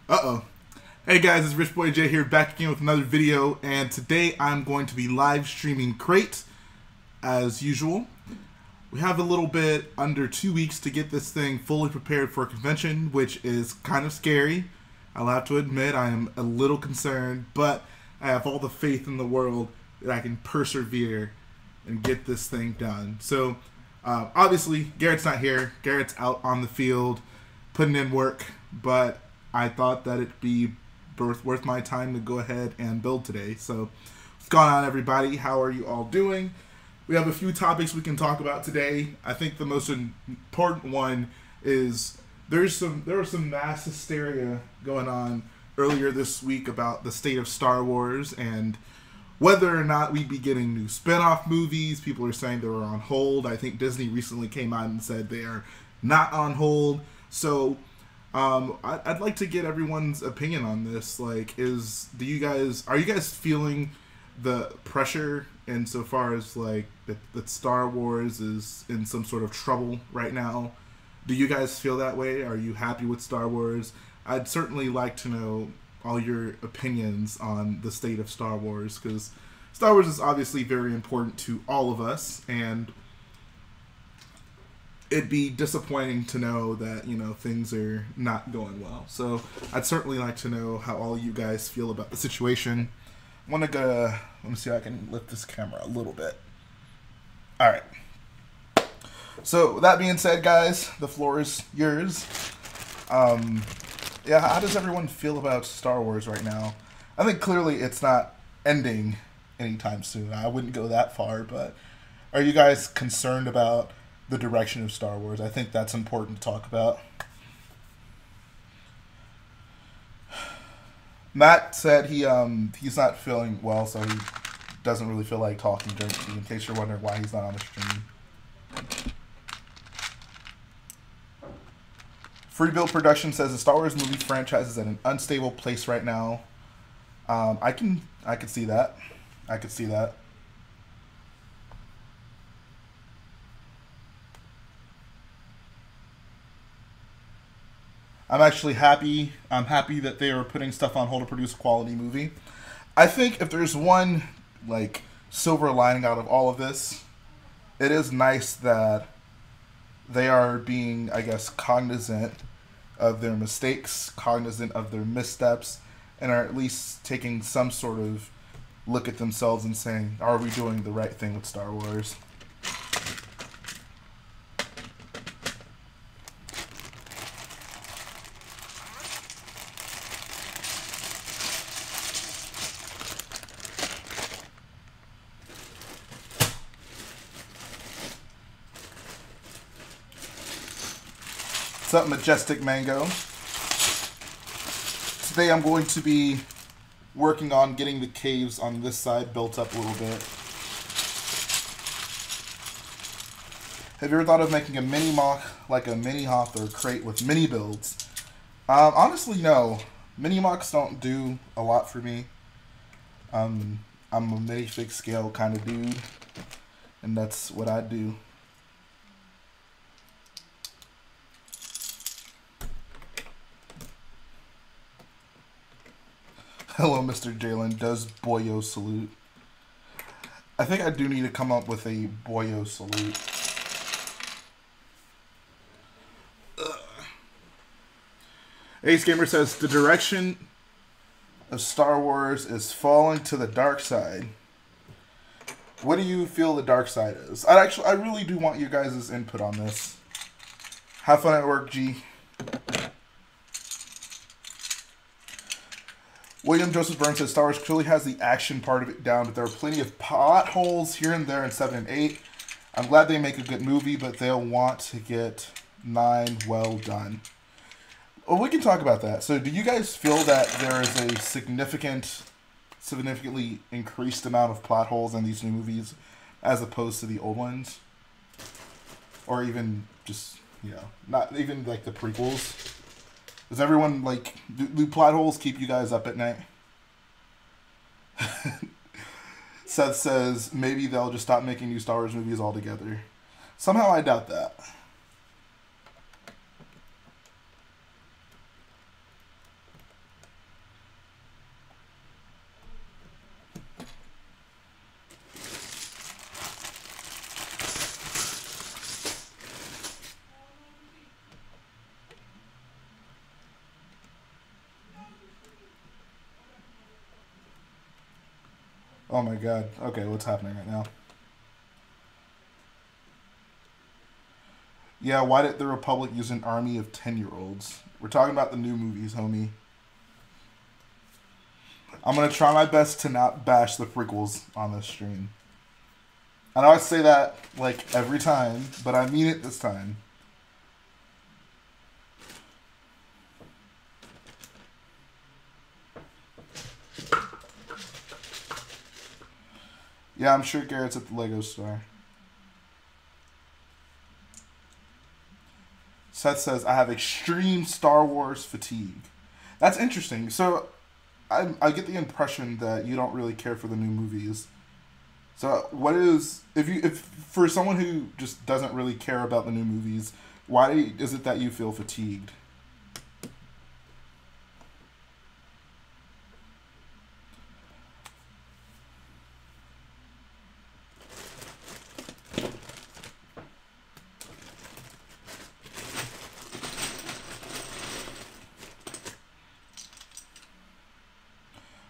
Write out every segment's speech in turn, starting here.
Uh-oh. Hey guys, it's Rich Boy Jhae here, back again with another video, and today I'm going to be live streaming Crait, as usual. We have a little bit under 2 weeks to get this thing fully prepared for a convention, which is kind of scary. I'll have to admit I am a little concerned, but I have all the faith in the world that I can persevere and get this thing done. So, obviously, Garrett's not here. Garrett's out on the field, putting in work, but I thought that it'd be worth my time to go ahead and build today. So, what's going on, everybody? How are you all doing? We have a few topics we can talk about today. I think the most important one is there was some mass hysteria going on earlier this week about the state of Star Wars and whether or not we'd be getting new spin-off movies. People are saying they were on hold. I think Disney recently came out and said they are not on hold. So I'd like to get everyone's opinion on this. Like, are you guys feeling the pressure insofar as like that Star Wars is in some sort of trouble right now? Do you guys feel that way? Are you happy with Star Wars? I'd certainly like to know all your opinions on the state of Star Wars, because Star Wars is obviously very important to all of us, and it'd be disappointing to know that, you know, things are not going well. So I'd certainly like to know how all you guys feel about the situation. Let me see if I can lift this camera a little bit. All right. So with that being said, guys, the floor is yours. Yeah, how does everyone feel about Star Wars right now? I think clearly it's not ending anytime soon. I wouldn't go that far, but are you guys concerned about the direction of Star Wars? I think that's important to talk about. Matt said he's not feeling well, so he doesn't really feel like talking during, in case you're wondering why he's not on the stream. Free Build Production says the Star Wars movie franchise is at an unstable place right now. I could see that. I could see that. I'm actually happy. I'm happy that they are putting stuff on hold to produce a quality movie. I think if there's one like silver lining out of all of this, it is nice that they are being, I guess, cognizant of their mistakes, cognizant of their missteps, and are at least taking some sort of look at themselves and saying, are we doing the right thing with Star Wars? What's up, Majestic Mango? Today I'm going to be working on getting the caves on this side built up a little bit. Have you ever thought of making a mini MOC like a mini Hoth or Crait with mini builds? Honestly, no. Mini MOCs don't do a lot for me. I'm a minifig scale kind of dude, and that's what I do. Hello, Mr. Jalen. Does Boyo salute? I think I do need to come up with a Boyo salute. Ace Gamer says the direction of Star Wars is falling to the dark side. What do you feel the dark side is? I really do want you guys' input on this. Have fun at work, G. William Joseph Burns says Star Wars clearly has the action part of it down, but there are plenty of plot holes here and there in 7 and 8. I'm glad they make a good movie, but they'll want to get 9 well done. Well, we can talk about that. So do you guys feel that there is a significantly increased amount of plot holes in these new movies as opposed to the old ones? Or even just, you know, not even like the prequels? Does everyone, like, do plot holes keep you guys up at night? Seth says, maybe they'll just stop making new Star Wars movies altogether. Somehow I doubt that. Oh my god. Okay, what's happening right now? Yeah, why did the Republic use an army of 10-year-olds? We're talking about the new movies, homie. I'm gonna try my best to not bash the prequels on this stream. I know I say that, like, every time, but I mean it this time. Yeah, I'm sure Garrett's at the Lego Store. Seth says, I have extreme Star Wars fatigue. That's interesting. So, I get the impression that you don't really care for the new movies. So, what is... If for someone who just doesn't really care about the new movies, why is it that you feel fatigued?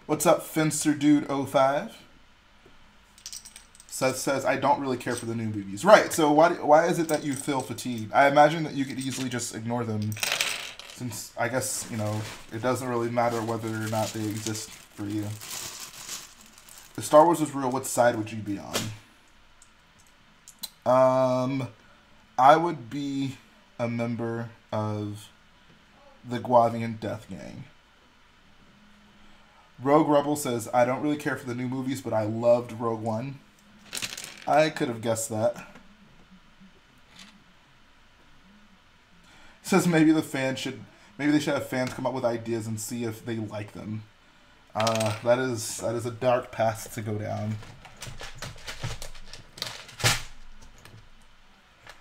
What's up, Fencer Dude 05? Seth says, I don't really care for the new movies. Right, so why is it that you feel fatigued? I imagine that you could easily just ignore them, since, I guess, you know, it doesn't really matter whether or not they exist for you. If Star Wars was real, what side would you be on? I would be a member of the Guavian Death Gang. Rogue Rebel says, I don't really care for the new movies, but I loved Rogue One. I could have guessed that. Says maybe they should have fans come up with ideas and see if they like them. That is a dark path to go down.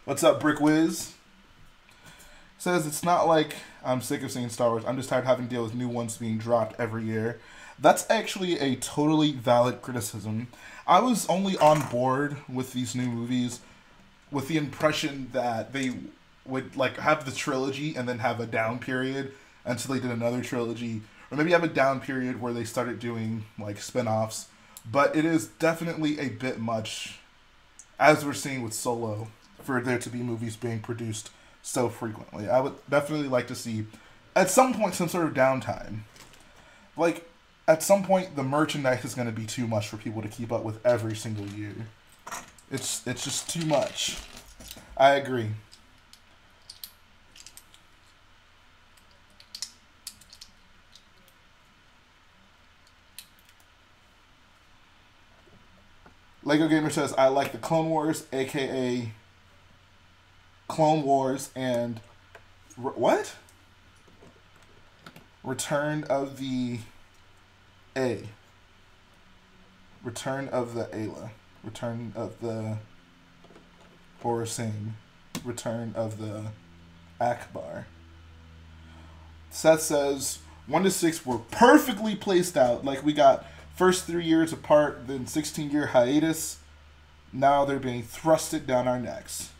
What's up, Brickwiz? Says, it's not like I'm sick of seeing Star Wars. I'm just tired of having to deal with new ones being dropped every year. That's actually a totally valid criticism. I was only on board with these new movies with the impression that they would like have the trilogy and then have a down period until they did another trilogy. Or maybe have a down period where they started doing like spin-offs. But it is definitely a bit much, as we're seeing with Solo, for there to be movies being produced so frequently. I would definitely like to see, at some point, some sort of downtime. Like, at some point, the merchandise is going to be too much for people to keep up with every single year. It's just too much. I agree. Lego Gamer says, I like the Clone Wars, a.k.a. Clone Wars and... what? Return of the... Return of the Ayla. Return of the Horusing. Return of the Akbar. Seth says 1 to 6 were perfectly placed out. Like we got first 3 years apart, then 16-year hiatus. Now they're being thrusted down our necks.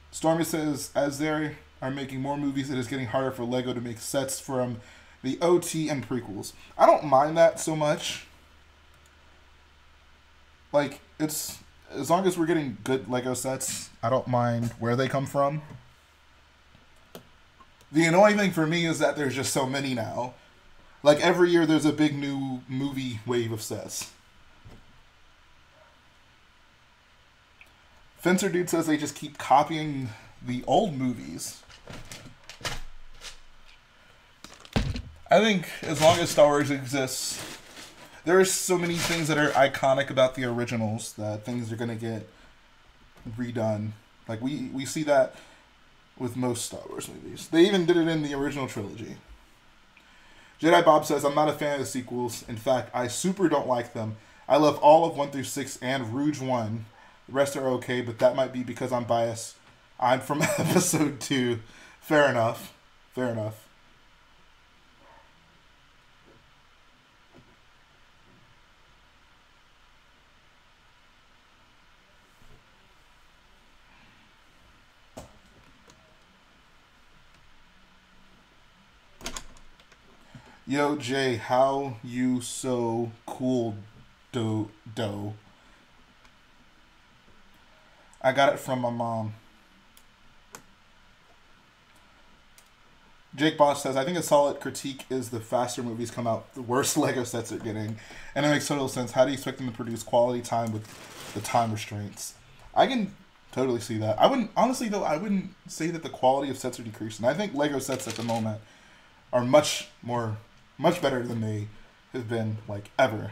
Stormy says, as they are making more movies, it is getting harder for Lego to make sets from the OT and prequels. I don't mind that so much. Like, it's... as long as we're getting good Lego sets, I don't mind where they come from. The annoying thing for me is that there's just so many now. Like, every year there's a big new movie wave of sets. Fencer Dude says they just keep copying the old movies. I think as long as Star Wars exists, there are so many things that are iconic about the originals that things are going to get redone. Like, we see that with most Star Wars movies. They even did it in the original trilogy. Jedi Bob says, I'm not a fan of the sequels. In fact, I super don't like them. I love all of 1 through 6 and Rouge 1. The rest are okay, but that might be because I'm biased. I'm from episode 2. Fair enough. Fair enough. Yo, Jhae, how you so cool, dough. I got it from my mom. Jake Bosch says, I think a solid critique is the faster movies come out, the worse Lego sets are getting. And it makes total sense. How do you expect them to produce quality time with the time restraints? I can totally see that. I wouldn't, honestly though, I wouldn't say that the quality of sets are decreasing. I think Lego sets at the moment are much better than they have been, like, ever.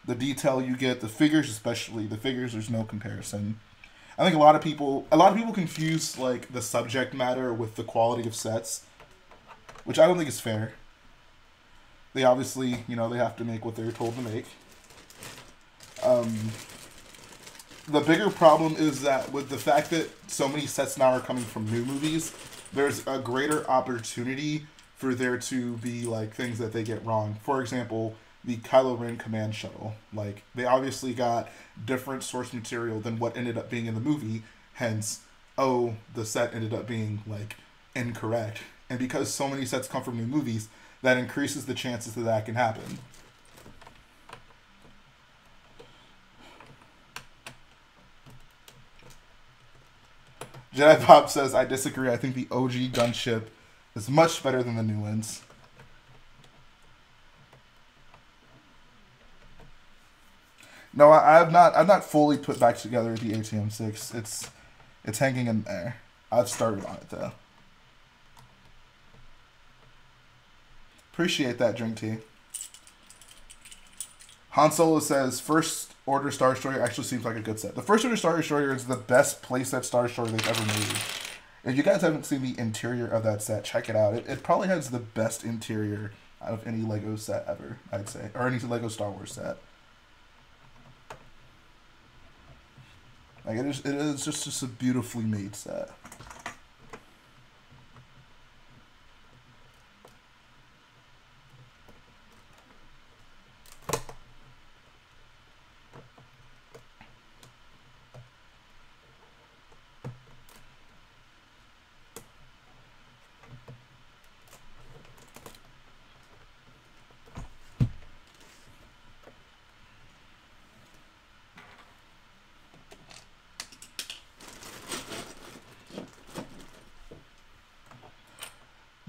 The detail you get, the figures especially, the figures, there's no comparison. I think a lot of people confuse, like, the subject matter with the quality of sets, which I don't think is fair. They obviously, you know, they have to make what they're told to make. The bigger problem is that with the fact that so many sets now are coming from new movies, there's a greater opportunity for there to be, like, things that they get wrong. For example, the Kylo Ren command shuttle. Like, they obviously got different source material than what ended up being in the movie. Hence, oh, the set ended up being, like, incorrect. And because so many sets come from new movies, that increases the chances that that can happen. Jedi Bob says, I disagree. I think the OG gunship is much better than the new ones. No, I've not fully put back together the ATM-6. It's hanging in there. I've started on it though. Appreciate that, Drink Tea. Han Solo says, First Order Star Destroyer actually seems like a good set. The First Order Star Destroyer is the best playset Star Destroyer they've ever made. If you guys haven't seen the interior of that set, check it out. It probably has the best interior out of any Lego set ever, I'd say. Or any Lego Star Wars set. Like, it is just a beautifully made set.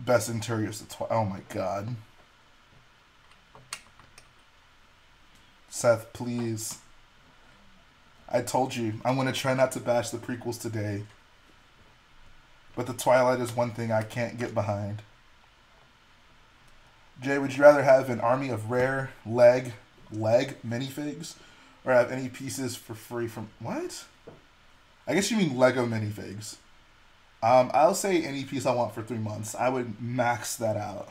Best interiors. Oh my god. Seth, please. I told you, I'm going to try not to bash the prequels today. But the Twilight is one thing I can't get behind. Jay, would you rather have an army of rare leg minifigs? Or have any pieces for free from... What? I guess you mean Lego minifigs. I'll say any piece I want for 3 months. I would max that out.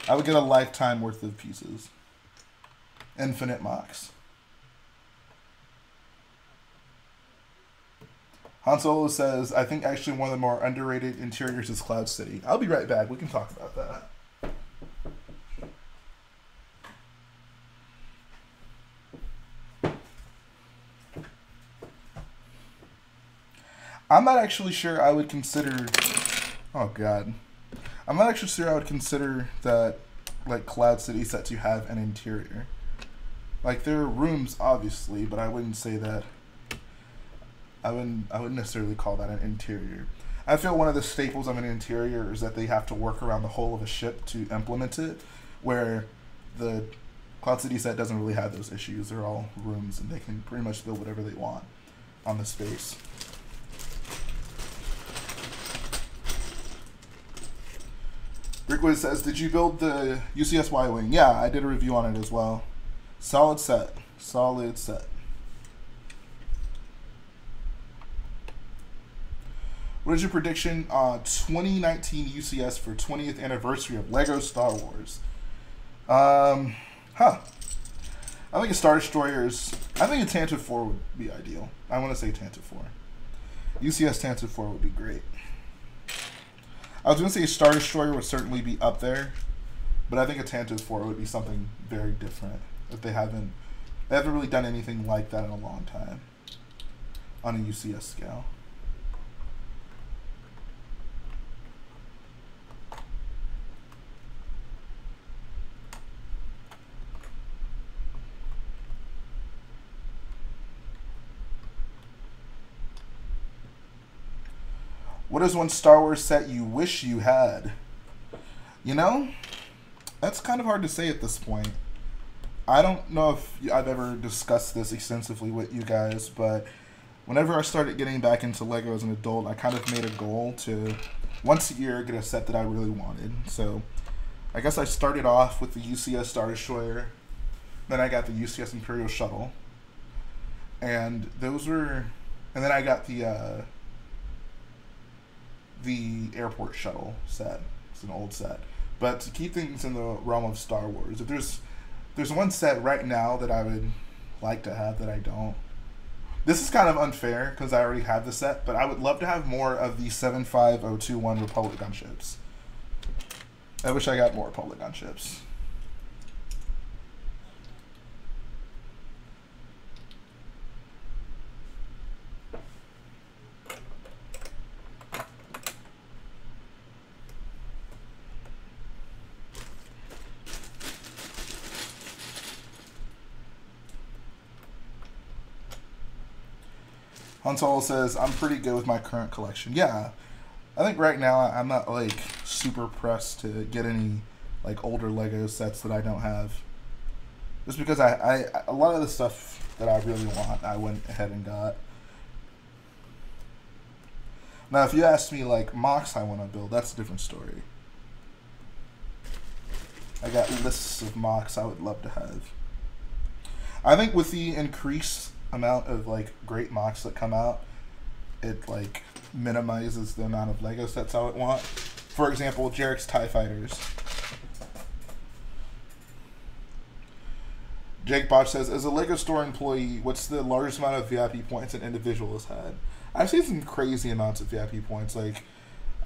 I would get a lifetime worth of pieces. Infinite MOCs. Han Solo says, I think actually one of the more underrated interiors is Cloud City. I'll be right back. We can talk about that. I'm not actually sure I would consider... Oh, God. I'm not actually sure I would consider that, like, Cloud City set to have an interior. Like, there are rooms, obviously, but I wouldn't say that... I wouldn't necessarily call that an interior. I feel one of the staples of an interior is that they have to work around the whole of a ship to implement it, where the Cloud City set doesn't really have those issues. They're all rooms, and they can pretty much build whatever they want on the space. Brickworld says, did you build the UCS Y-Wing? Yeah, I did a review on it as well. Solid set. Solid set. What is your prediction on 2019 UCS for 20th anniversary of Lego Star Wars? I think a Star Destroyers... I think a Tantive 4 would be ideal. I want to say Tantive 4. UCS Tantive 4 would be great. I was going to say Star Destroyer would certainly be up there, but I think a Tantive 4 would be something very different. If they haven't really done anything like that in a long time on a UCS scale. What is one Star Wars set you wish you had? You know, that's kind of hard to say at this point. I don't know if I've ever discussed this extensively with you guys, but whenever I started getting back into Lego as an adult, I kind of made a goal to, once a year, get a set that I really wanted. So, I guess I started off with the UCS Star Destroyer, then I got the UCS Imperial Shuttle, and those were, and then I got the Airport Shuttle set. It's an old set. But to keep things in the realm of Star Wars, if there's one set right now that I would like to have that I don't. This is kind of unfair because I already have the set, but I would love to have more of the 75021 Republic gunships. I wish I got more Republic gunships. Han Solo says, I'm pretty good with my current collection. Yeah, I think right now I'm not like super pressed to get any like older Lego sets that I don't have. Just because a lot of the stuff that I really want, I went ahead and got. Now, if you ask me like MOCs I want to build, that's a different story. I got lists of MOCs I would love to have. I think with the increased amount of like great MOCs that come out, it like minimizes the amount of Lego sets I would want. For example, Jarek's TIE Fighters. Jake Bosch says, as a Lego store employee, what's the largest amount of VIP points an individual has had? I've seen some crazy amounts of VIP points. Like,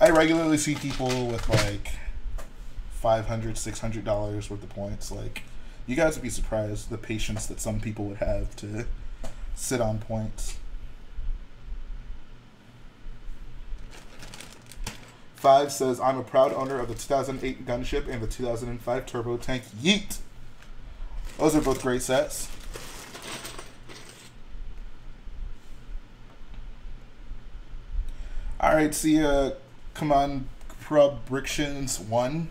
I regularly see people with like $500, $600 worth of points. Like, you guys would be surprised the patience that some people would have to sit on points. 5 says, I'm a proud owner of the 2008 gunship and the 2005 turbo tank. Yeet! Those are both great sets. Alright, see ya. Come on, Brickians 1.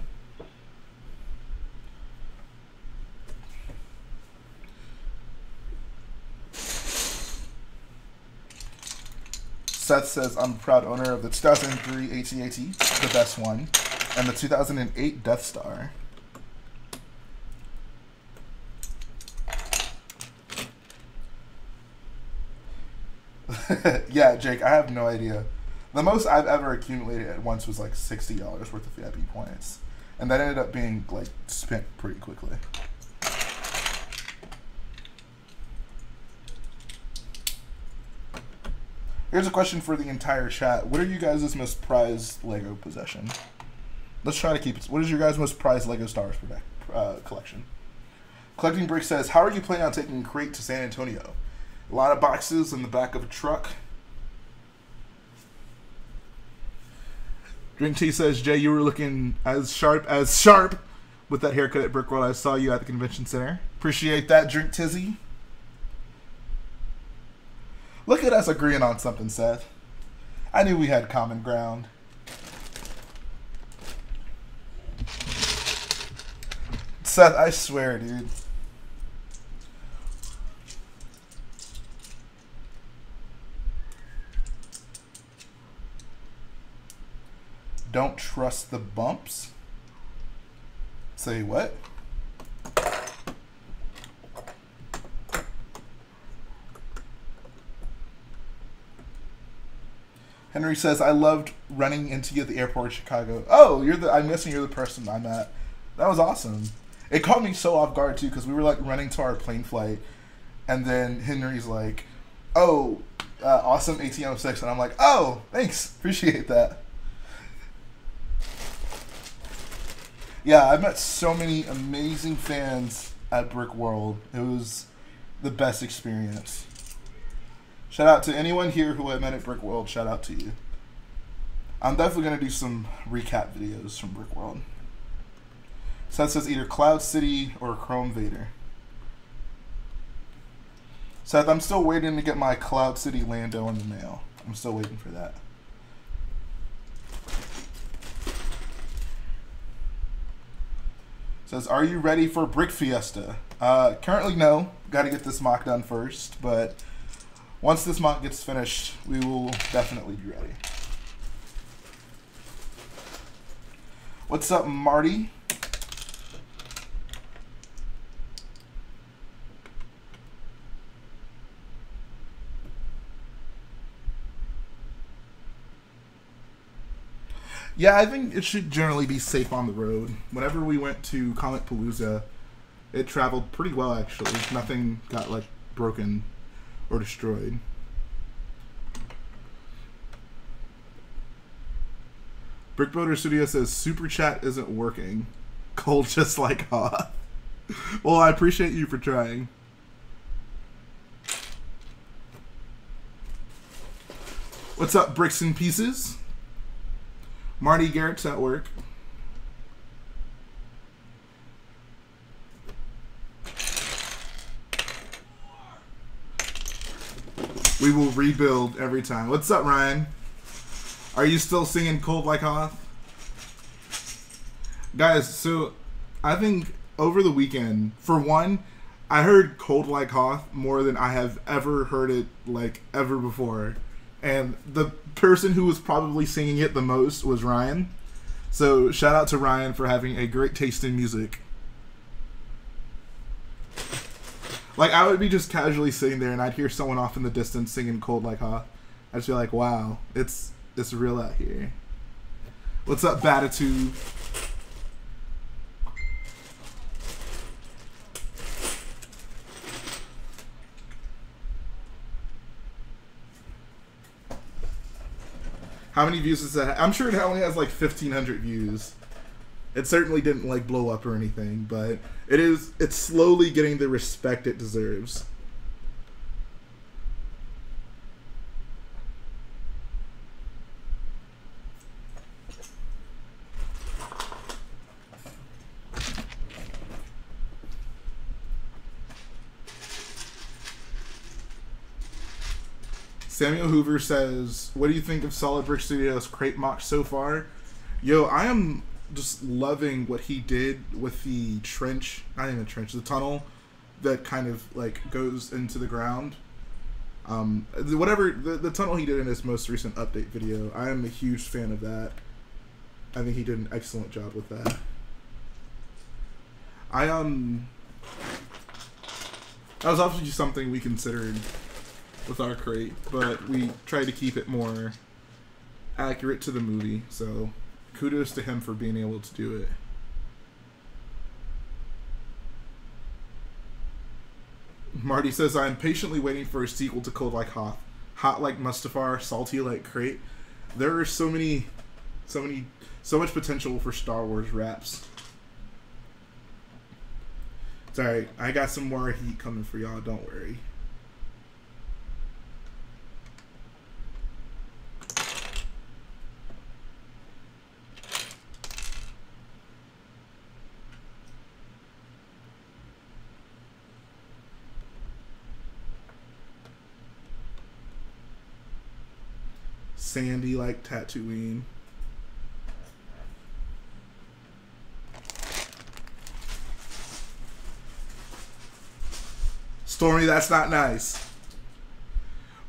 Seth says, I'm a proud owner of the 2003 AT-AT, the best one, and the 2008 Death Star. Yeah, Jake, I have no idea. The most I've ever accumulated at once was like $60 worth of VIP points. And that ended up being like spent pretty quickly. Here's a question for the entire chat. What are you guys' most prized Lego possession? Let's try to keep it. What is your guys' most prized Lego Star Wars collection? Collecting Brick says, how are you planning on taking Crait to San Antonio? A lot of boxes in the back of a truck. Drink Tea says, Jay, you were looking as sharp with that haircut at Brickworld. I saw you at the convention center. Appreciate that, Drink Tizzy. Look at us agreeing on something, Seth. I knew we had common ground. Seth, I swear, dude. Don't trust the bumps? Say what? Henry says, I loved running into you at the airport in Chicago. Oh, I'm guessing you're the person I met. That was awesome. It caught me so off guard, too, because we were, like, running to our plane flight, and then Henry's like, oh, awesome ATM 6, and I'm like, oh, thanks, appreciate that. Yeah, I met so many amazing fans at Brickworld. It was the best experience. Shout out to anyone here who I met at Brickworld. Shout out to you. I'm definitely going to do some recap videos from Brickworld. Seth says either Cloud City or Chrome Vader. Seth, I'm still waiting to get my Cloud City Lando in the mail. I'm still waiting for that. Says, are you ready for Brickfiesta? Currently, no. Got to get this mock done first, but once this mock gets finished, we will definitely be ready. What's up, Marty? Yeah, I think it should generally be safe on the road. Whenever we went to Comic Palooza, it traveled pretty well, actually. Nothing got, like, broken or destroyed. Brickbuilder Studio says, Super Chat isn't working. Cold just like hot. Well, I appreciate you for trying. What's up, Bricks and Pieces? Marty Garrett's at work. We will rebuild every time. What's up, Ryan? Are you still singing Cold Like Hoth? Guys, so I think over the weekend, for one, I heard Cold Like Hoth more than I have ever heard it, like, ever before. And the person who was probably singing it the most was Ryan. So shout out to Ryan for having a great taste in music. Like, I would be just casually sitting there and I'd hear someone off in the distance singing Cold Like Hoth. I'd just be like, wow, it's real out here. What's up, Batitude? How many views does that have? I'm sure it only has like 1,500 views. It certainly didn't like blow up or anything, but it's slowly getting the respect it deserves. Samuel Hoover says, what do you think of Solid Brick Studios' Crait MOC so far? Yo, I am just loving what he did with the trench, not even a trench, the tunnel that kind of like goes into the ground. Whatever, the tunnel he did in his most recent update video, I am a huge fan of that. I think he did an excellent job with that. That was obviously something we considered with our crate, but we tried to keep it more accurate to the movie, so kudos to him for being able to do it. Marty says, I'm patiently waiting for a sequel to Cold Like Hoth. Hot like Mustafar, salty like Crait. There are so much potential for Star Wars raps. It's alright, I got some more heat coming for y'all, don't worry. Sandy like Tatooine. Stormy, that's not nice.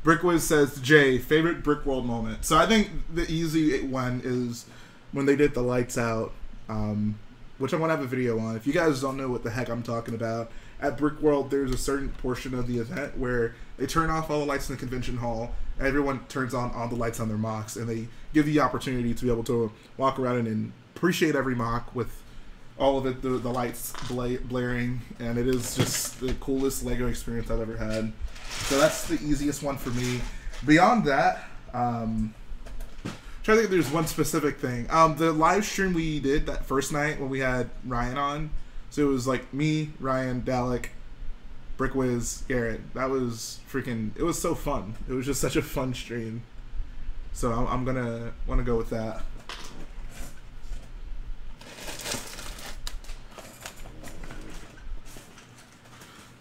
Brickwiz says, Jhae, favorite Brickworld moment. So I think the easy one is when they did the lights out, which I'm going to have a video on. If you guys don't know what the heck I'm talking about, at Brickworld there's a certain portion of the event where they turn off all the lights in the convention hall. Everyone turns on all the lights on their mocks, and they give you the opportunity to be able to walk around and appreciate every mock with all of it, the lights blaring, and it is just the coolest Lego experience I've ever had. So that's the easiest one for me. Beyond that, trying to think if there's one specific thing. The live stream we did that first night when we had Ryan on, so it was like me, Ryan, Dalek, Brickwiz, Garrett. That was freaking, it was so fun. It was just such a fun stream. So I'm gonna want to go with that.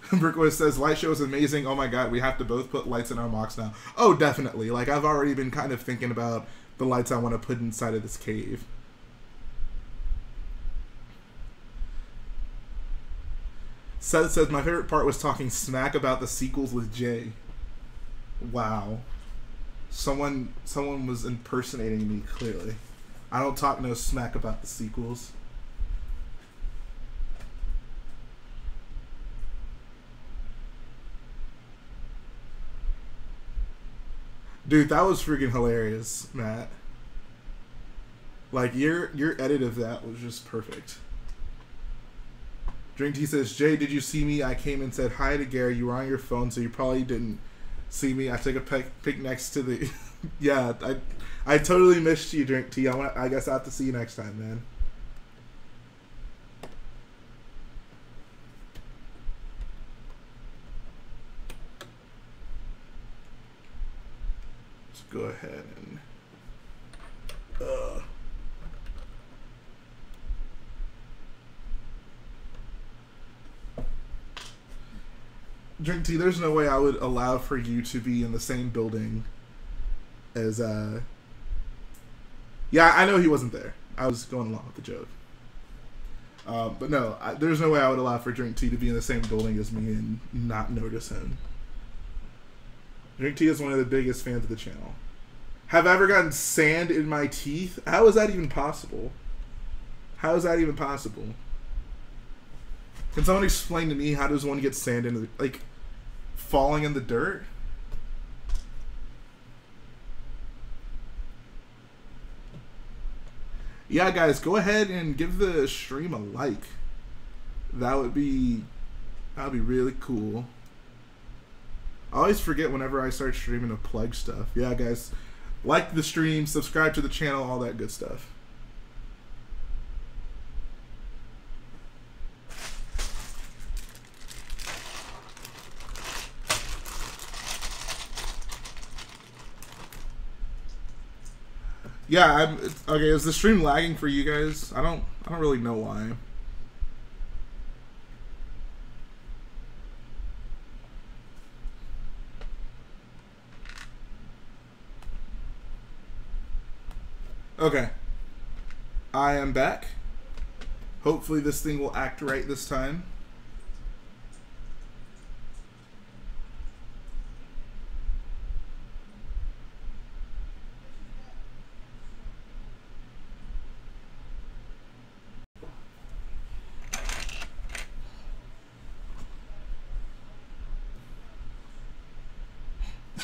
Brickwiz says, light show is amazing. Oh my god, we have to both put lights in our mocks now. Oh, definitely. Like, I've already been kind of thinking about the lights I want to put inside of this cave. Seth says, my favorite part was talking smack about the sequels with Jhae. Wow. Someone was impersonating me, clearly. I don't talk no smack about the sequels. Dude, that was freaking hilarious, Matt. Like, your edit of that was just perfect. Drink Tea says, Jhae, did you see me? I came and said hi to Gary. You were on your phone, so you probably didn't see me. I took a pic next to the... Yeah, I totally missed you, Drink Tea. I guess I'll have to see you next time, man. Let's go ahead and... Drink Tea, there's no way I would allow for you to be in the same building as, Yeah, I know he wasn't there. I was going along with the joke. But no, there's no way I would allow for Drink Tea to be in the same building as me and not notice him. Drink Tea is one of the biggest fans of the channel. Have I ever gotten sand in my teeth? How is that even possible? How is that even possible? Can someone explain to me how does one get sand into the... Like, falling in the dirt? Yeah, guys, go ahead and give the stream a like. That would be really cool. I always forget whenever I start streaming to plug stuff. Yeah, guys, like the stream, subscribe to the channel, all that good stuff. Yeah, okay. Is the stream lagging for you guys? I don't really know why. Okay, I am back. Hopefully this thing will act right this time.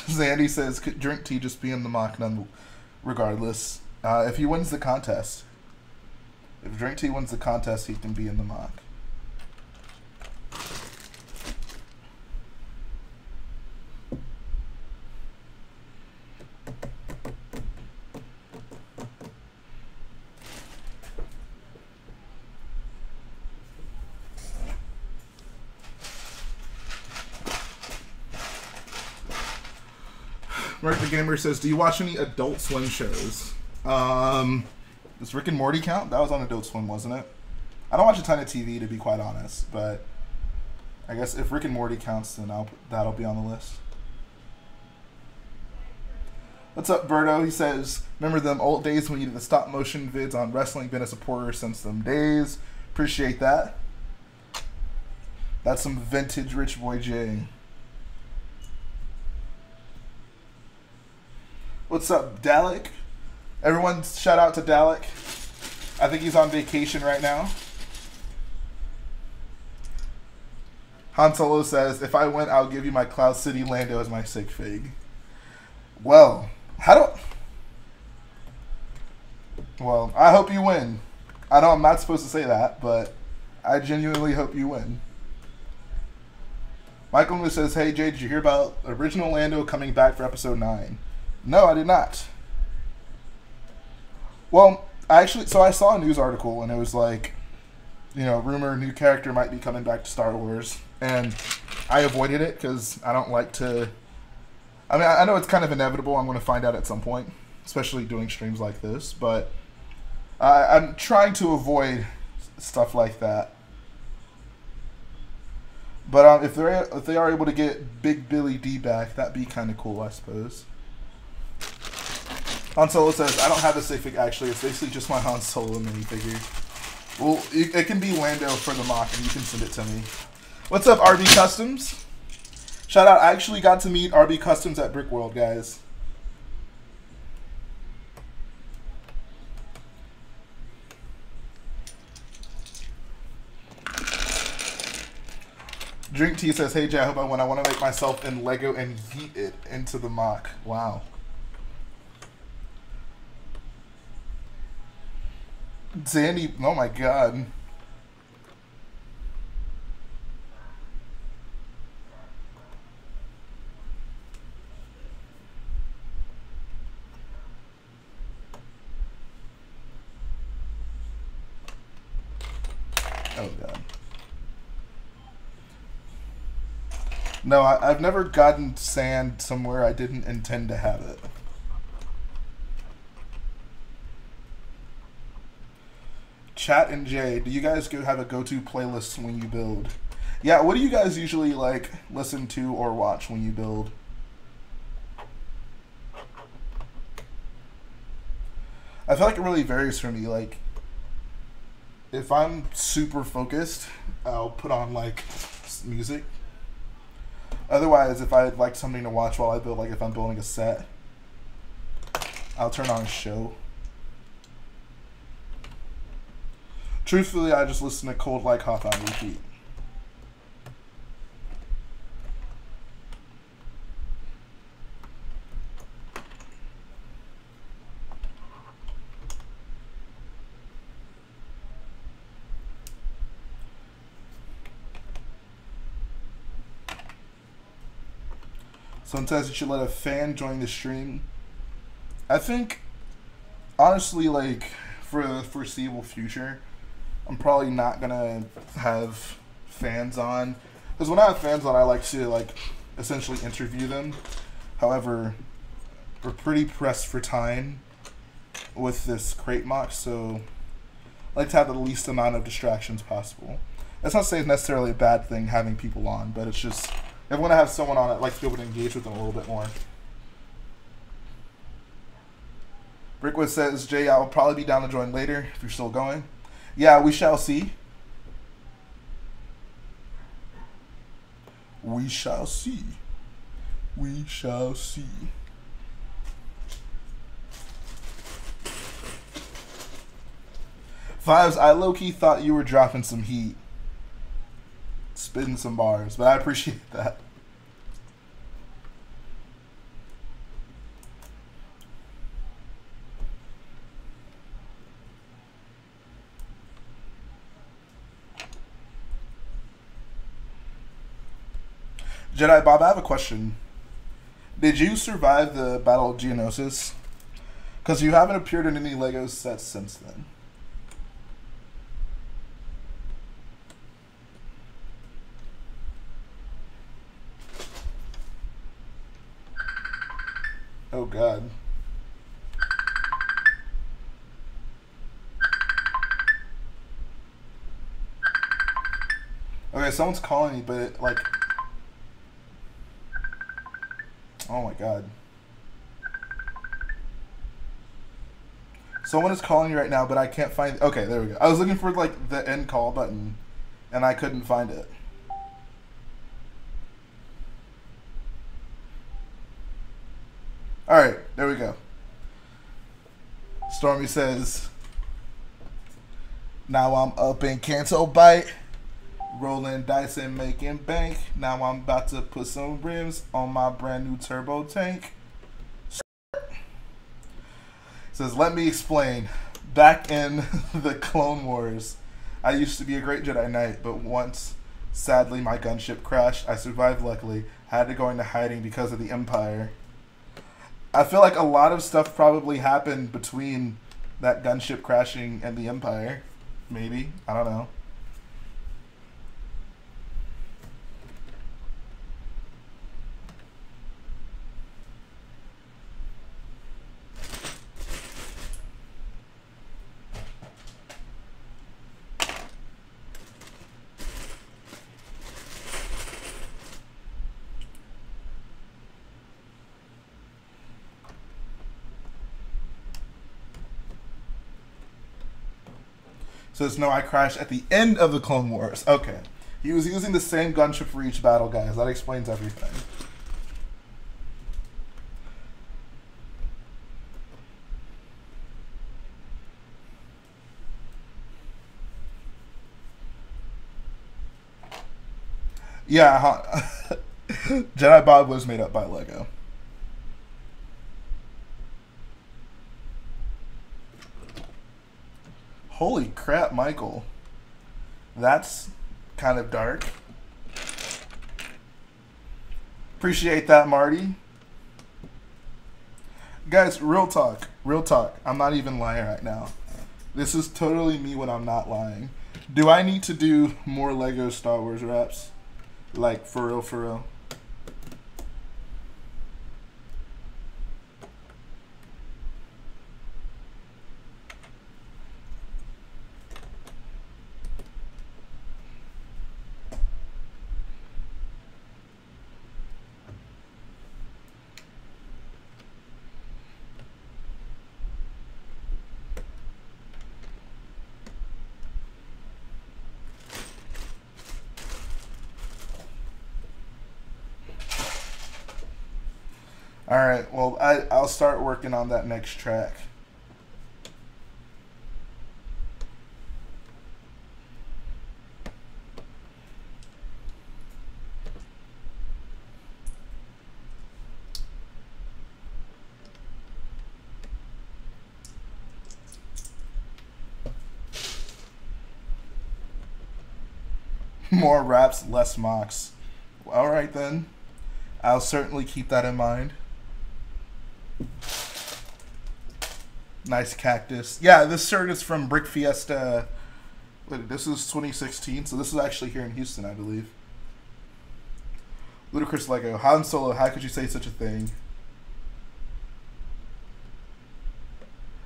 Zandy says, could Drink Tea just be in the mock none regardless? If he wins the contest. If Drink Tea wins the contest, he can be in the mock. Mark the Gamer says, do you watch any Adult Swim shows? Does Rick and Morty count? That was on Adult Swim, wasn't it? I don't watch a ton of TV, to be quite honest, but I guess if Rick and Morty counts, then that'll be on the list. What's up, Berto? He says, remember them old days when you did the stop motion vids on wrestling? Been a supporter since them days. Appreciate that. That's some vintage Rich Boy Jhae. What's up, Dalek? Everyone shout out to Dalek. I think he's on vacation right now. Han Solo says, if I win, I'll give you my Cloud City Lando as my sig fig. Well, well, I hope you win. I know I'm not supposed to say that, but I genuinely hope you win. Michael Lewis says, hey, Jay, did you hear about original Lando coming back for episode 9? No, I did not. Well, so I saw a news article, and it was like, you know, rumor new character might be coming back to Star Wars, and I avoided it because I don't like to. I mean, I know it's kind of inevitable. I'm going to find out at some point, especially doing streams like this, but I'm trying to avoid stuff like that. But if they are able to get Big Billy D back, that'd be kind of cool, I suppose. Han Solo says, I don't have a sig fig, actually. It's basically just my Han Solo minifigure. Well, it can be Lando for the mock, and you can send it to me. What's up, RB Customs? Shout out, I actually got to meet RB Customs at Brickworld, guys. Drink Tea says, hey Jay, I hope I win. I want to make myself in Lego and yeet it into the MOC. Wow. Zandy, oh my god. Oh god. No, I've never gotten sand somewhere I didn't intend to have it. Chat and Jhae, do you guys have a go-to playlist when you build? Yeah, what do you guys usually like listen to or watch when you build? I feel like it really varies for me. Like, if I'm super focused, I'll put on like music. Otherwise, if I'd like something to watch while I build, like if I'm building a set, I'll turn on a show. Truthfully, I just listen to Cold Like Hop on repeat. Someone says you should let a fan join the stream. I think, honestly, like, for the foreseeable future, I'm probably not gonna have fans on. Because when I have fans on, I like to, like, essentially interview them. However, we're pretty pressed for time with this Crait MOC, so I like to have the least amount of distractions possible. That's not to say it's necessarily a bad thing having people on, but it's just, if I want to have someone on, I'd like to be able to engage with them a little bit more. Brickwood says, Jay, I'll probably be down to join later if you're still going. Yeah, we shall see. We shall see. We shall see. Fives, I low-key thought you were dropping some heat. Spitting some bars, but I appreciate that. Jedi Bob, I have a question. Did you survive the Battle of Geonosis? Because you haven't appeared in any Lego sets since then. Oh god. Okay, someone's calling me, but it, like... Oh my god. Someone is calling you right now, but I can't find... Okay, there we go. I was looking for, like, the end call button, and I couldn't find it. Alright, there we go. Stormy says, now I'm up in Canto Bite, rolling dice and making bank. Now I'm about to put some rims on my brand new turbo tank. Says, let me explain. Back in the Clone Wars, I used to be a great Jedi Knight, but once, sadly, my gunship crashed. I survived luckily. Had to go into hiding because of the Empire. I feel like a lot of stuff probably happened between that gunship crashing and the Empire. Maybe. I don't know. Says, no, I crashed at the end of the Clone Wars. Okay. He was using the same gunship for each battle, guys. That explains everything. Yeah, Jedi Bob was made up by Lego. Holy crap, Michael. That's kind of dark. Appreciate that, Marty. Guys, real talk. Real talk. I'm not even lying right now. This is totally me when I'm not lying. Do I need to do more Lego Star Wars reps? Like, for real, for real? Alright, well, I'll start working on that next track. More raps, less mocks. Alright then. I'll certainly keep that in mind. Nice cactus. Yeah, this shirt is from Brickfiesta. Wait, this is 2016, so this is actually here in Houston, I believe. Ludicrous Lego. Han Solo, how could you say such a thing?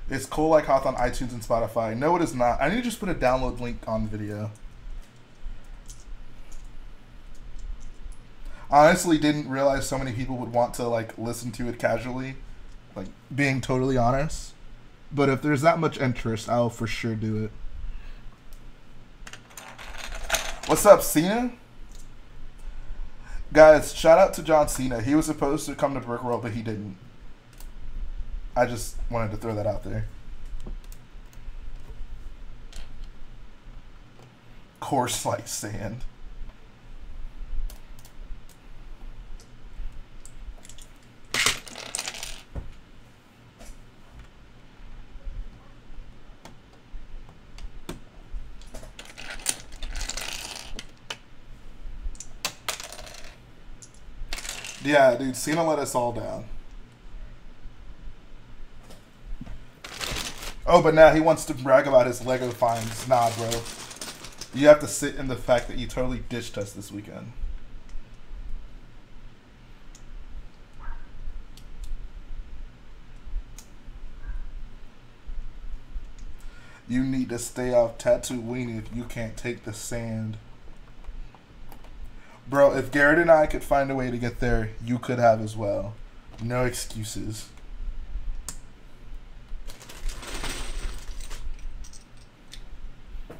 It's Cool Like Hoth on iTunes and Spotify. No, it is not. I need to just put a download link on the video. Honestly, didn't realize so many people would want to like listen to it casually. Like, being totally honest. But if there's that much interest, I'll for sure do it. What's up, Cena? Guys, shout out to John Cena. He was supposed to come to Brickworld, but he didn't. I just wanted to throw that out there. Coarse like sand. Yeah, dude, Cena let us all down. Oh, but now he wants to brag about his Lego finds. Nah, bro. You have to sit in the fact that you totally ditched us this weekend. You need to stay off Tatooine if you can't take the sand. Bro, if Garrett and I could find a way to get there, you could have as well. No excuses.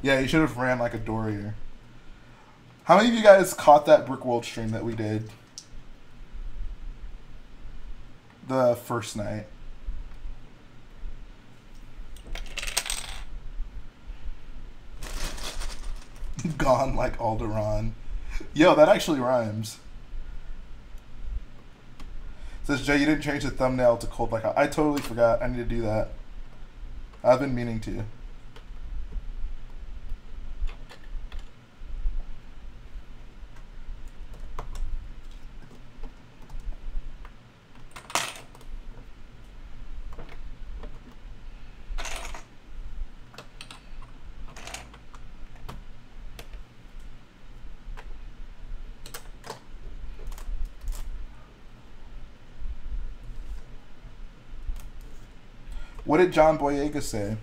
Yeah, you should have ran like a Dorier. How many of you guys caught that Brickworld stream that we did? The first night. Gone like Alderaan. Yo, that actually rhymes. Says Jay, you didn't change the thumbnail to Cold Like Hot. I totally forgot. I need to do that. I've been meaning to. What did John Boyega say?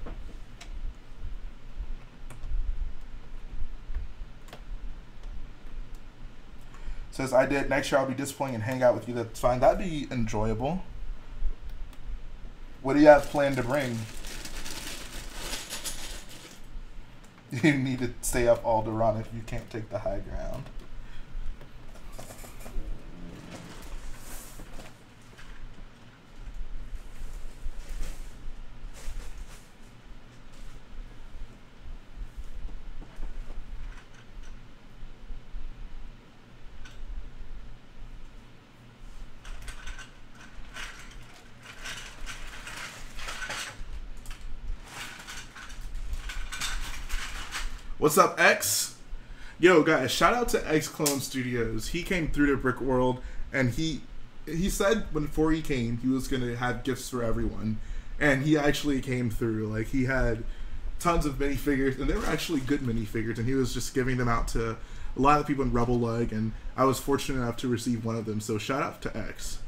Says, I did. Next year I'll be disappointing and hang out with you. That's fine. That'd be enjoyable. What do you have planned to bring? You need to stay up Alderaan if you can't take the high ground. What's up, X? Yo, guys, shout out to X Clone Studios. He came through to Brickworld, and he said before he came he was gonna have gifts for everyone, and he actually came through. Like, he had tons of minifigures, and they were actually good minifigures, and he was just giving them out to a lot of people in Rebel Leg, and I was fortunate enough to receive one of them. So shout out to X.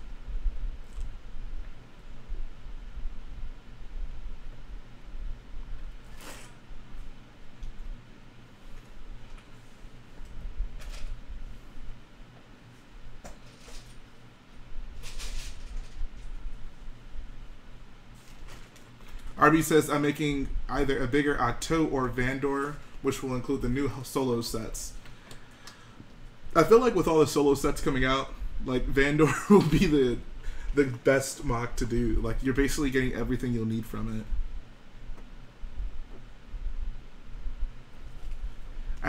RB says, I'm making either a bigger Otto or Vandor, which will include the new solo sets. I feel like with all the solo sets coming out, like, Vandor will be the best MOC to do. Like, you're basically getting everything you'll need from it.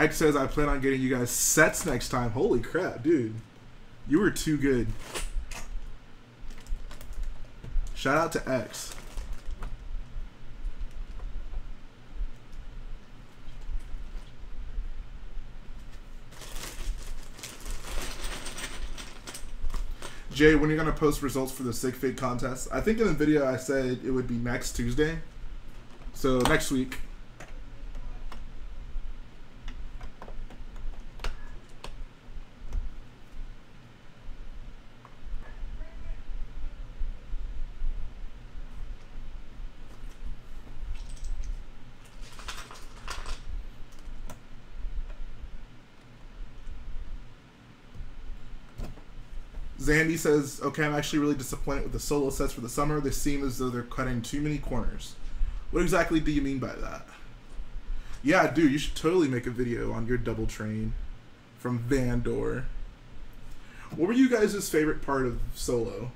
X says, I plan on getting you guys sets next time. Holy crap, dude. You were too good. Shout out to X. Jhae, when are you going to post results for the Sig Fig contest? I think in the video I said it would be next Tuesday. So next week. Zandy says, okay, I'm actually really disappointed with the solo sets for the summer. They seem as though they're cutting too many corners. What exactly do you mean by that? Yeah, dude, you should totally make a video on your double train from Vandor. What were you guys' favorite part of solo?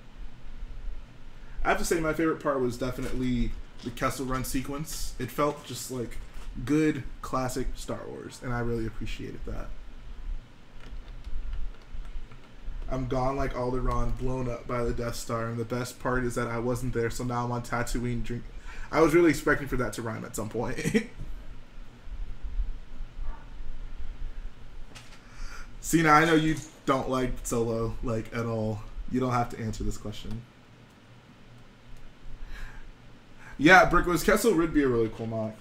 I have to say my favorite part was definitely the Kessel Run sequence. It felt just like good classic Star Wars, and I really appreciated that. I'm gone like Alderaan, blown up by the Death Star, and the best part is that I wasn't there, so now I'm on Tatooine drink. I was really expecting for that to rhyme at some point. See, now I know you don't like Solo, like, at all. You don't have to answer this question. Yeah, Brickworld, Kessel would be a really cool MOC.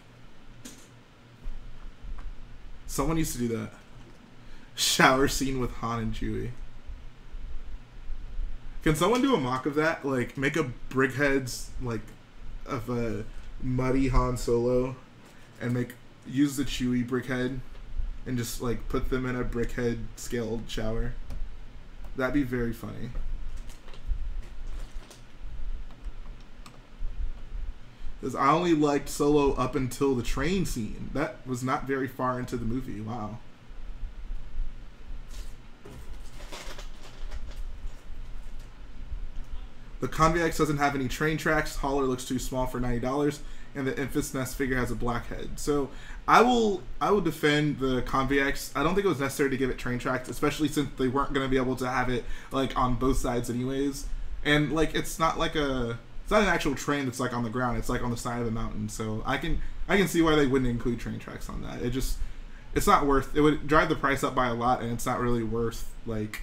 Someone used to do that. Shower scene with Han and Chewie. Can someone do a MOC of that? Like, make a Brickheads, like, of a muddy Han Solo, and use the Chewie Brickhead, and just, like, put them in a Brickhead scaled shower. That'd be very funny. Because I only liked Solo up until the train scene. That was not very far into the movie. Wow. The Convex doesn't have any train tracks. Hauler looks too small for $90, and the Infant's Nest figure has a black head. So I will defend the Convex. I don't think it was necessary to give it train tracks, especially since they weren't going to be able to have it like on both sides anyways. And like it's not an actual train that's like on the ground. It's like on the side of the mountain. So I can see why they wouldn't include train tracks on that. It's not worth. It would drive the price up by a lot, and it's not really worth like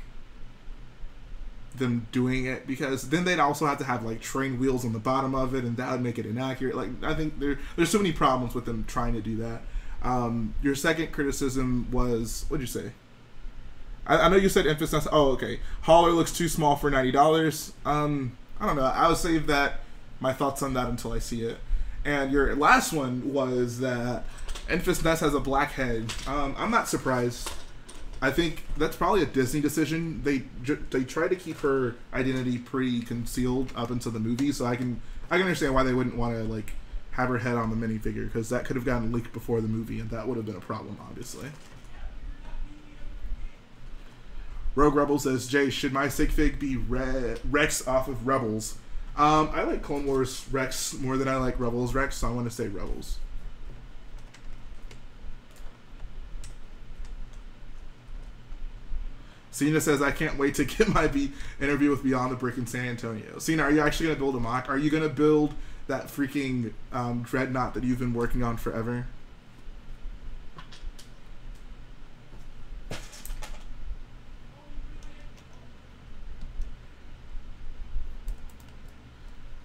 them doing it, because then they'd also have to have like train wheels on the bottom of it, and that would make it inaccurate. Like, I think there's so many problems with them trying to do that. Your second criticism was, what'd you say? I know you said emphasis. Oh, okay. Hauler looks too small for $90. I don't know. I'll save my thoughts on that until I see it. And your last one was that Enfys Nest has a black head. I'm not surprised. I think that's probably a Disney decision. They try to keep her identity pretty concealed up until the movie, so I can understand why they wouldn't want to like have her head on the minifigure, because that could have gotten leaked before the movie, and that would have been a problem, obviously. Rogue Rebel says, Jay, should my sig fig be Rex off of Rebels? I like Clone Wars Rex more than I like Rebels Rex, so I want to say Rebels. Cena says, I can't wait to get my interview with Beyond the Brick in San Antonio. Cena, are you actually going to build a MOC? Are you going to build that freaking dreadnought that you've been working on forever?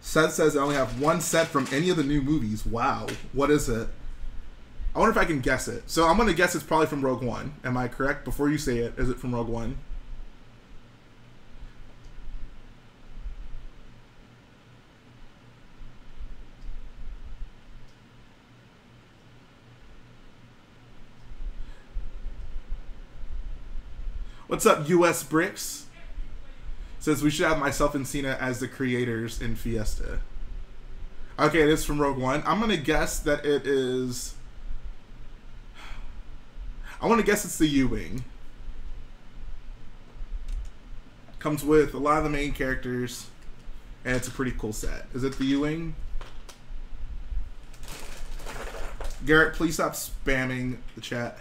Seth says I only have one set from any of the new movies. Wow. What is it? I wonder if I can guess it. So I'm going to guess it's probably from Rogue One. Am I correct? Before you say it, is it from Rogue One? What's up, US Bricks? Says we should have myself and Cena as the creators in Fiesta. Okay, it is from Rogue One. I'm going to guess that it is... I want to guess it's the U-Wing. Comes with a lot of the main characters, and it's a pretty cool set. Is it the U-Wing? Garrett, please stop spamming the chat.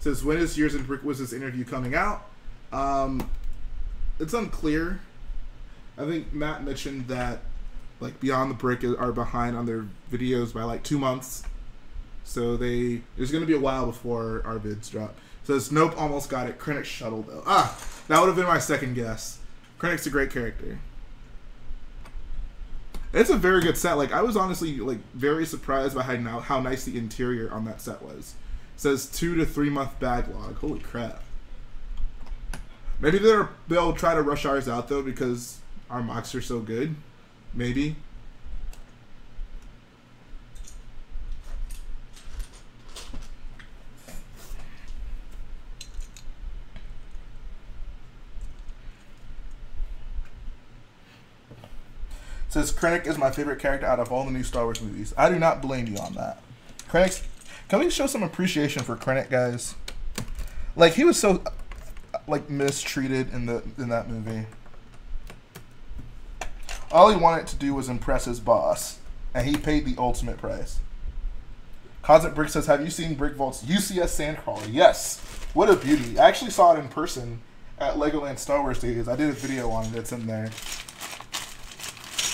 Says, when is Years in Brickwizz's interview coming out? It's unclear. I think Matt mentioned that like Beyond the Brick are behind on their videos by like 2 months. So there's going to be a while before our vids drop. Says, nope, almost got it. Krennic's shuttle, though. Ah, that would have been my second guess. Krennic's a great character. It's a very good set. Like, I was honestly like very surprised by how nice the interior on that set was. It says 2 to 3 month backlog. Holy crap. Maybe they'll try to rush ours out, though, because our MOCs are so good. Maybe. Says, Krennic is my favorite character out of all the new Star Wars movies. I do not blame you on that. Krennic's... Can we show some appreciation for Krennic, guys? Like, he was so... like mistreated in that movie. All he wanted to do was impress his boss, and he paid the ultimate price. Cosmic Brick says, have you seen Brickvault's UCS Sandcrawler? Yes. What a beauty. I actually saw it in person at Legoland Star Wars Days. I did a video on it. It's in there.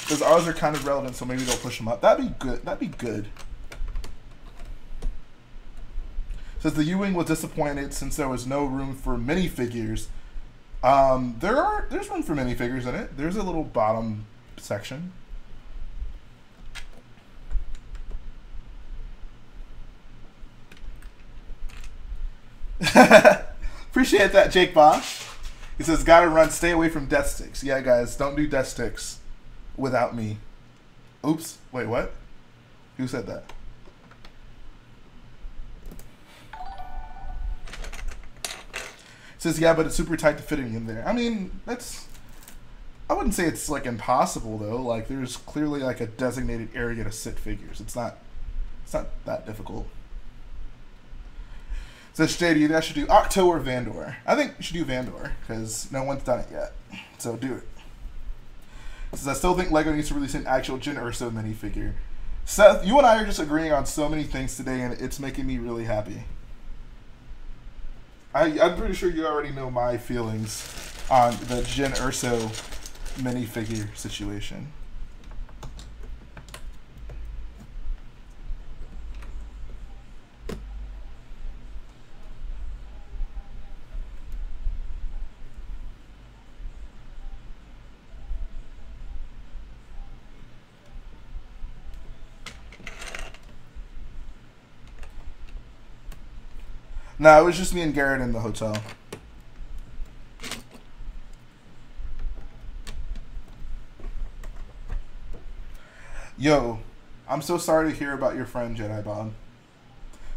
Because ours are kind of relevant, so maybe they'll push them up. That'd be good. That'd be good. Says the U-Wing was disappointed since there was no room for minifigures. There's room for minifigures in it. There's a little bottom section. Appreciate that, Jake Bosch. He says, gotta run, stay away from death sticks. Yeah, guys, don't do death sticks without me. Oops. Wait, what? Who said that? Says, yeah, but it's super tight to fit in there. I mean, I wouldn't say it's like impossible though. Like, there's clearly like a designated area to sit figures. It's not that difficult. Says, Jay, do you guys should do Octo or Vandor? I think you should do Vandor because no one's done it yet. So do it. Says, I still think Lego needs to release an actual Jyn Erso minifigure. Seth, you and I are just agreeing on so many things today, and it's making me really happy. I'm pretty sure you already know my feelings on the Jyn Erso minifigure situation. No, it was just me and Garrett in the hotel. Yo, I'm so sorry to hear about your friend Jedi Bob.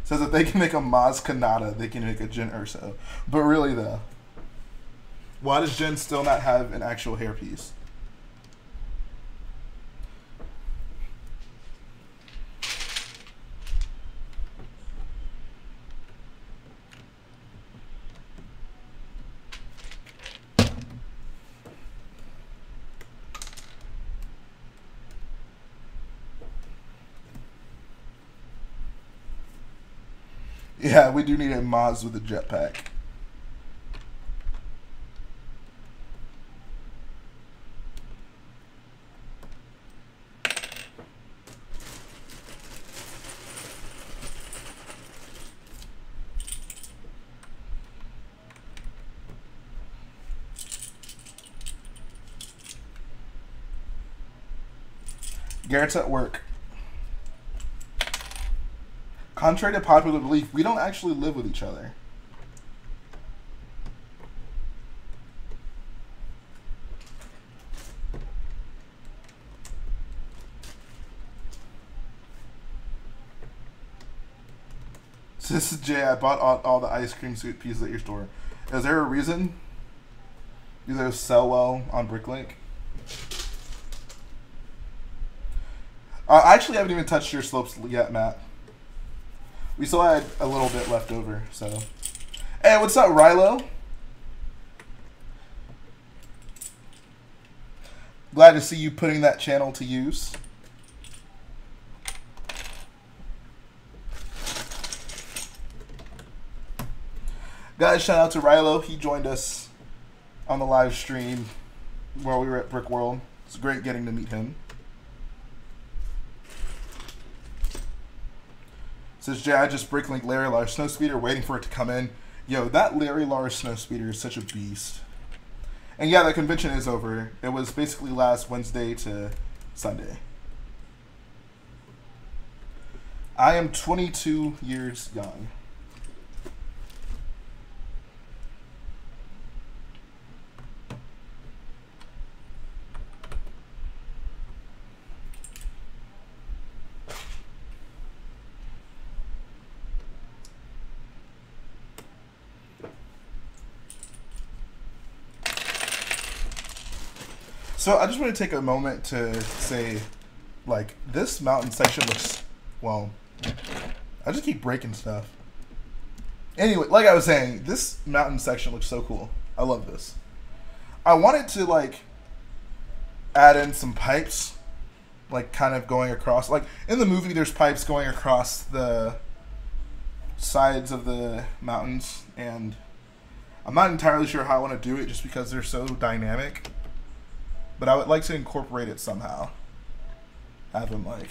Says that they can make a Maz Kanata, they can make a Jyn Erso. But really though, why does Jyn still not have an actual hairpiece? Yeah, we do need a Moz with a jetpack. Garrett's at work. Contrary to popular belief, we don't actually live with each other. So this is Jhae. I bought all the ice cream suit pieces at your store. Is there a reason? Do those sell well on Bricklink? I actually haven't even touched your slopes yet, Matt. We still had a little bit left over, so. Hey, what's up, Rilo? Glad to see you putting that channel to use. Guys, shout out to Rilo. He joined us on the live stream while we were at Brickworld. It's great getting to meet him. Says Jhae, I just Bricklink Larry Lars Snowspeeder, waiting for it to come in. Yo, that Larry Lars Snowspeeder is such a beast. And yeah, the convention is over. It was basically last Wednesday to Sunday. I am 22 years young. So I just want to take a moment to say, like, this mountain section looks, well, I just keep breaking stuff. Anyway, like I was saying, this mountain section looks so cool. I love this. I wanted to, like, add in some pipes, like, kind of going across. Like, in the movie, there's pipes going across the sides of the mountains, and I'm not entirely sure how I want to do it just because they're so dynamic. But I would like to incorporate it somehow. Have them, like,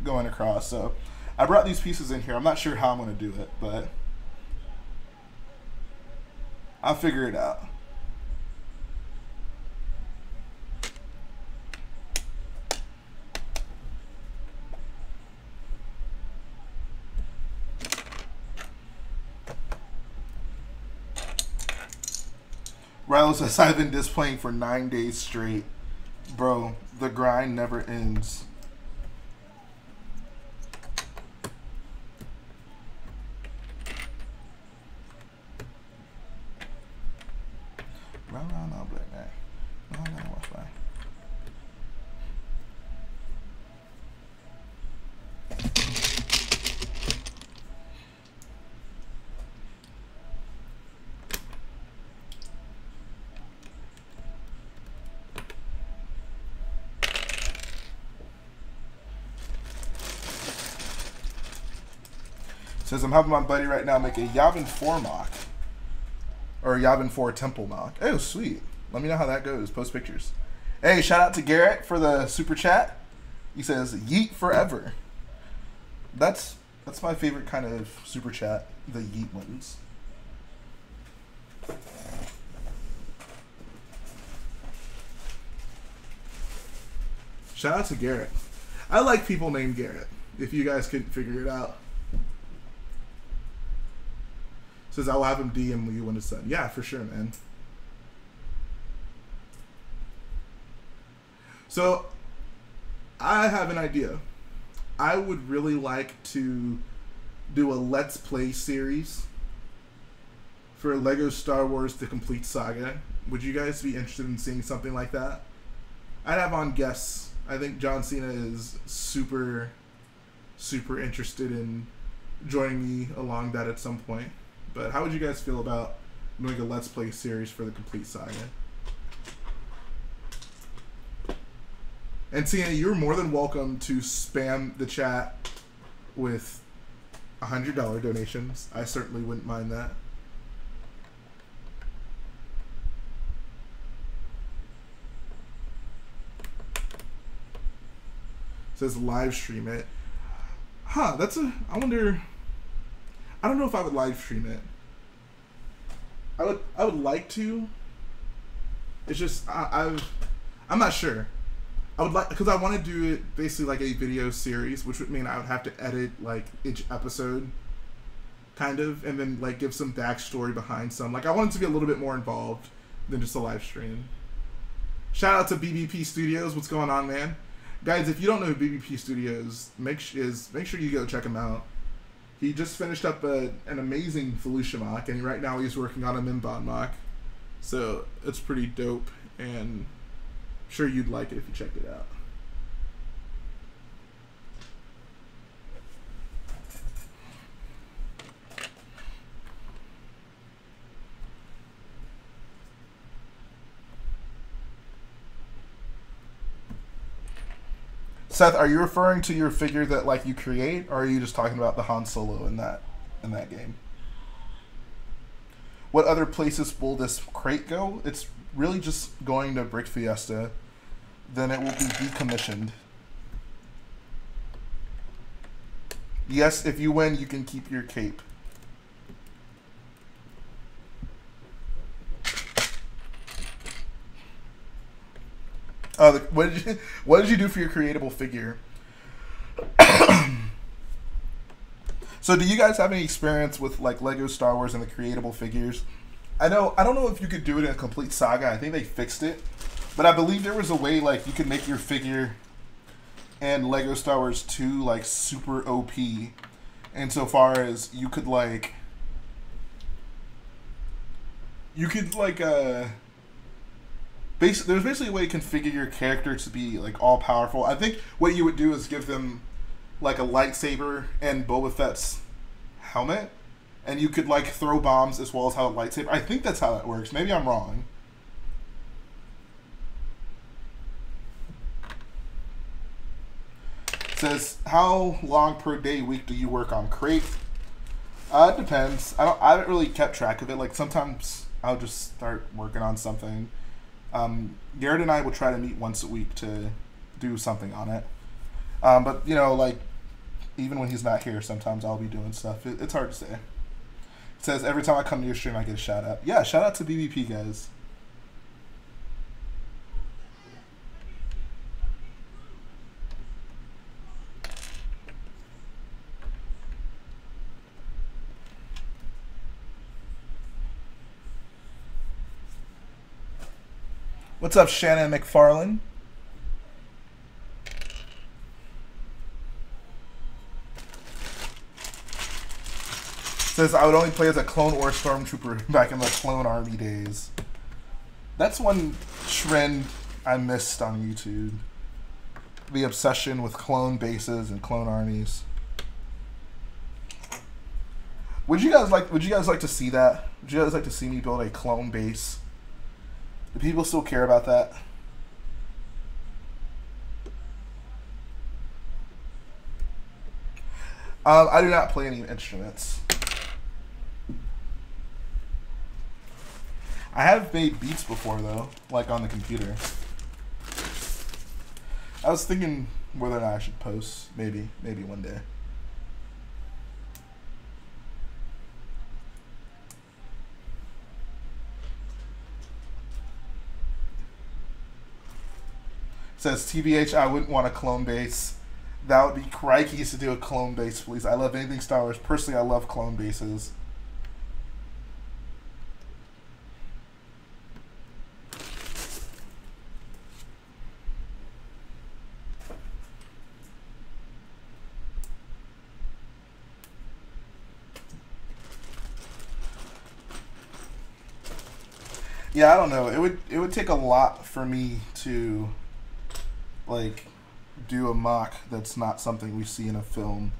going across. So I brought these pieces in here. I'm not sure how I'm going to do it, but I'll figure it out. Rilo says, I've been displaying for 9 days straight. Bro, the grind never ends. No, Black Knight. No, watch fine. Says I'm helping my buddy right now make a Yavin 4 MOC. Or a Yavin 4 Temple MOC. Oh, sweet. Let me know how that goes. Post pictures. Hey, shout out to Garrett for the super chat. He says, yeet forever. That's my favorite kind of super chat. The yeet ones. Shout out to Garrett. I like people named Garrett. If you guys couldn't figure it out. Says I will have him DM you when it's done. Yeah, for sure, man. So, I have an idea. I would really like to do a Let's Play series for Lego Star Wars The Complete Saga. Would you guys be interested in seeing something like that? I'd have on guests. I think John Cena is super, super interested in joining me along that at some point. But how would you guys feel about doing a Let's Play series for The Complete Saga? And Cena, you're more than welcome to spam the chat with $100 donations. I certainly wouldn't mind that. It says live stream it. Huh, that's a, I wonder, I don't know if I would live stream it. I would like to. It's just, I'm not sure. I would like, because I want to do it basically like a video series, which would mean I would have to edit like each episode, kind of, and then like give some backstory behind some. Like I want it to be a little bit more involved than just a live stream. Shout out to BBP Studios. What's going on, man? Guys, if you don't know who BBP Studios make sure you go check him out. He just finished up an amazing Felicia MOC, and right now he's working on a Mimbon MOC. So it's pretty dope, and I'm sure you'd like it if you checked it out. Seth, are you referring to your figure that like you create, or are you just talking about the Han Solo in that game? What other places will this crate go? It's really just going to Brickfiesta. Then it will be decommissioned. Yes, if you win, you can keep your cape. What did you do for your creatable figure? So do you guys have any experience with like Lego Star Wars and the creatable figures? I don't know if you could do it in a complete saga. I think they fixed it. But I believe there was a way like you could make your figure and Lego Star Wars 2 like super OP. Insofar as you could like there's basically a way to configure your character to be like all powerful. I think what you would do is give them like a lightsaber and Boba Fett's helmet, and you could like throw bombs as well as have a lightsaber. I think that's how that works. Maybe I'm wrong. It says, how long per day, week do you work on Crait? It depends. I haven't really kept track of it. Like sometimes I'll just start working on something. Garrett and I will try to meet once a week to do something on it. But, you know, like, even when he's not here, sometimes I'll be doing stuff. It's hard to say. It says, every time I come to your stream, I get a shout out. Yeah, shout out to BBP, guys. What's up, Shannon McFarlane? Says, I would only play as a clone or stormtrooper back in the Clone Army days. That's one trend I missed on YouTube. The obsession with clone bases and clone armies. Would you guys like to see that? Would you guys like to see me build a clone base? Do people still care about that? I do not play any instruments. I have made beats before though, like on the computer. I was thinking whether or not I should post, maybe one day. Says, TBH, I wouldn't want a clone base. That would be crikey to do a clone base, please. I love anything Star Wars. Personally, I love clone bases. Yeah, I don't know. It would take a lot for me to like do a mock that's not something we see in a film.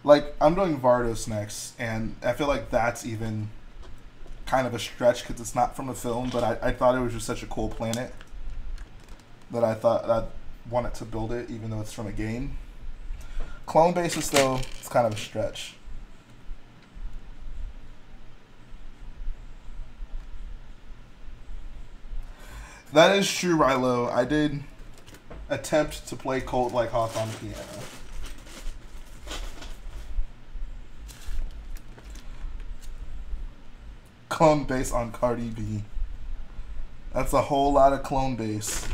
Like I'm doing Vardos next, and I feel like that's even kind of a stretch because it's not from a film, but I thought it was just such a cool planet that I thought I wanted to build it even though it's from a game. Clone bases though, it's kind of a stretch. That is true, Rilo. I did attempt to play Cold Like Hawk on the piano. Clone bass on Cardi B. That's a whole lot of clone bass.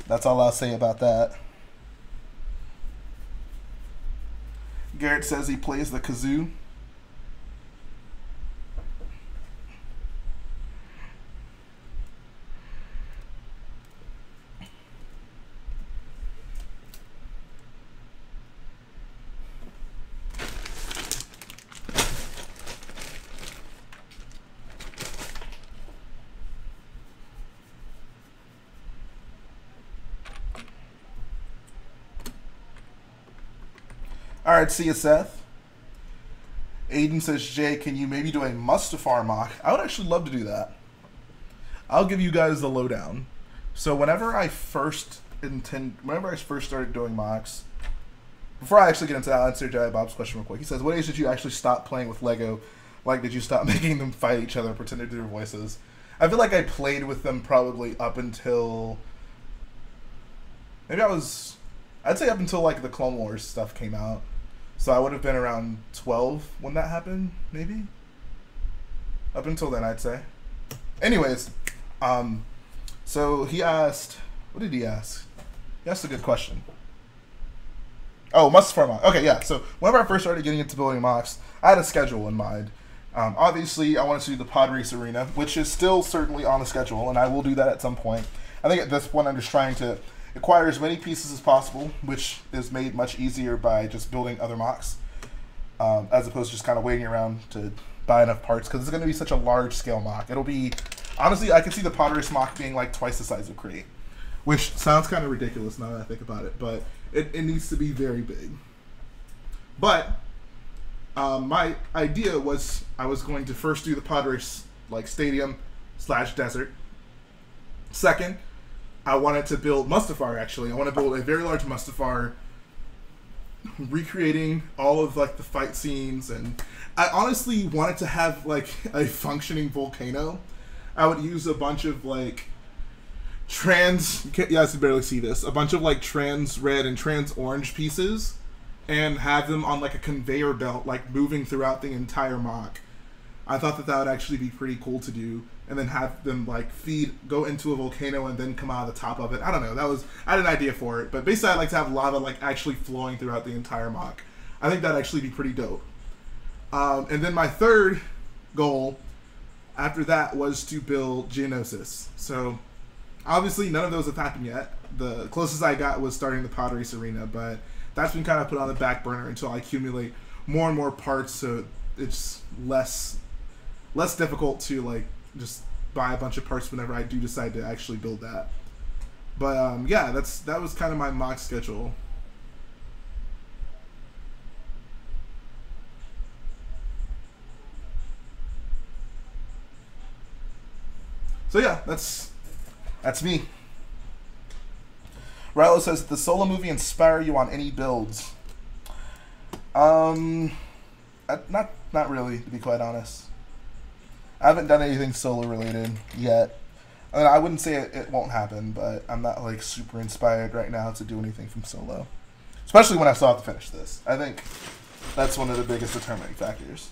That's all I'll say about that. Garrett says he plays the kazoo. Alright, see you, Seth. Aiden says, Jhae, can you maybe do a Mustafar mock? I would actually love to do that. I'll give you guys the lowdown. So whenever I first started doing mocks, before I actually get into that, I'll answer Jhae Bob's question real quick. He says, what age did you actually stop playing with Lego? Like, did you stop making them fight each other and pretend to do their voices? I feel like I played with them probably up until... I'd say up until, like, the Clone Wars stuff came out. So I would have been around 12 when that happened, maybe? Up until then, I'd say. Anyways, so he asked... What did he ask? He asked a good question. Oh, Mustafar mock. Okay, yeah. So whenever I first started getting into building mocks, I had a schedule in mind. Obviously, I wanted to do the Pod Race Arena, which is still certainly on the schedule, and I will do that at some point. I think at this point, I'm just trying to acquire as many pieces as possible, which is made much easier by just building other mocks, as opposed to just kind of waiting around to buy enough parts, because it's going to be such a large-scale mock. It'll be... Honestly, I can see the Pod Race mock being like twice the size of Crait, which sounds kind of ridiculous now that I think about it, but it needs to be very big. But my idea was I was going to first do the Pod Race like stadium/desert. Second, I wanted to build Mustafar, actually. I want to build a very large Mustafar, recreating all of like the fight scenes, and I honestly wanted to have like a functioning volcano. I would use a bunch of like you guys can barely see this, a bunch of like trans red and trans orange pieces, and have them on like a conveyor belt, like moving throughout the entire mock. I thought that that would actually be pretty cool to do, and then have them like go into a volcano and then come out of the top of it. I don't know. I had an idea for it, but basically I'd like to have lava like actually flowing throughout the entire mock. I think that'd actually be pretty dope. And then my third goal after that was to build Geonosis. So obviously none of those have happened yet. The closest I got was starting the Pod Race Arena, but that's been kind of put on the back burner until I accumulate more and more parts, so it's less difficult to like just buy a bunch of parts whenever I do decide to actually build that. But yeah, that was kind of my mock schedule. So yeah, that's me. Rilo says, did the solo movie inspire you on any builds? Not really, to be quite honest. I haven't done anything solo related yet. I mean, I wouldn't say it won't happen, but I'm not like super inspired right now to do anything from solo. Especially when I still have to finish this. I think that's one of the biggest determining factors.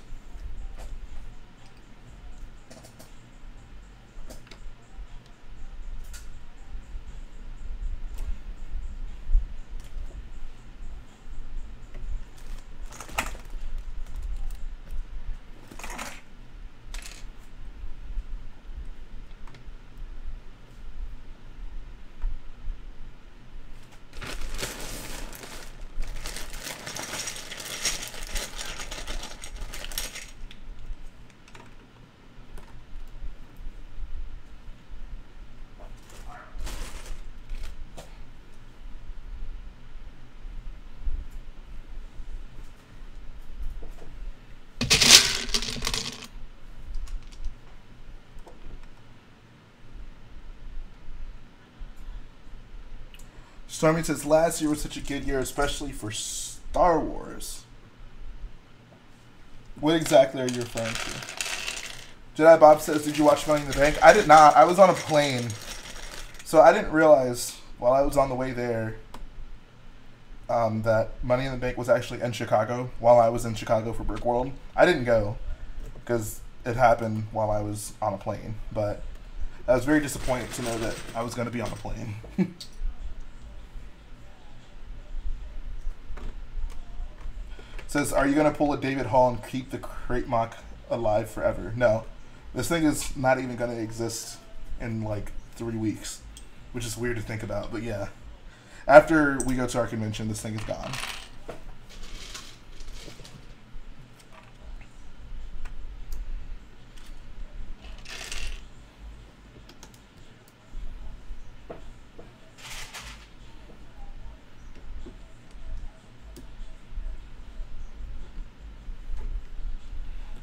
Stormy says, last year was such a good year, especially for Star Wars. What exactly are you referring to? Jedi Bob says, did you watch Money in the Bank? I did not. I was on a plane So I didn't realize while I was on the way there that Money in the Bank was actually in Chicago while I was in Chicago for Brickworld. I didn't go because it happened while I was on a plane, but I was very disappointed to know that I was going to be on a plane. Says, are you going to pull a David Hall and keep the Crait MOC alive forever? No. This thing is not even going to exist in like 3 weeks, which is weird to think about, but yeah. After we go to our convention, this thing is gone.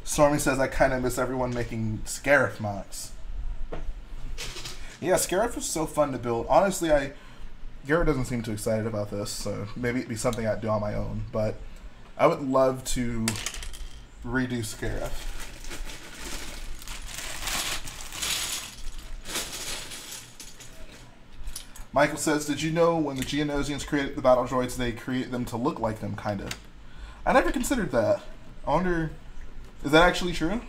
Stormy says, I kind of miss everyone making Scarif MOCs. Yeah, Scarif was so fun to build. Honestly, Garrett doesn't seem too excited about this, so maybe it'd be something I'd do on my own. But I would love to redo Scarif. Michael says, did you know when the Geonosians created the battle droids, they created them to look like them, kind of? I never considered that. I wonder, is that actually true?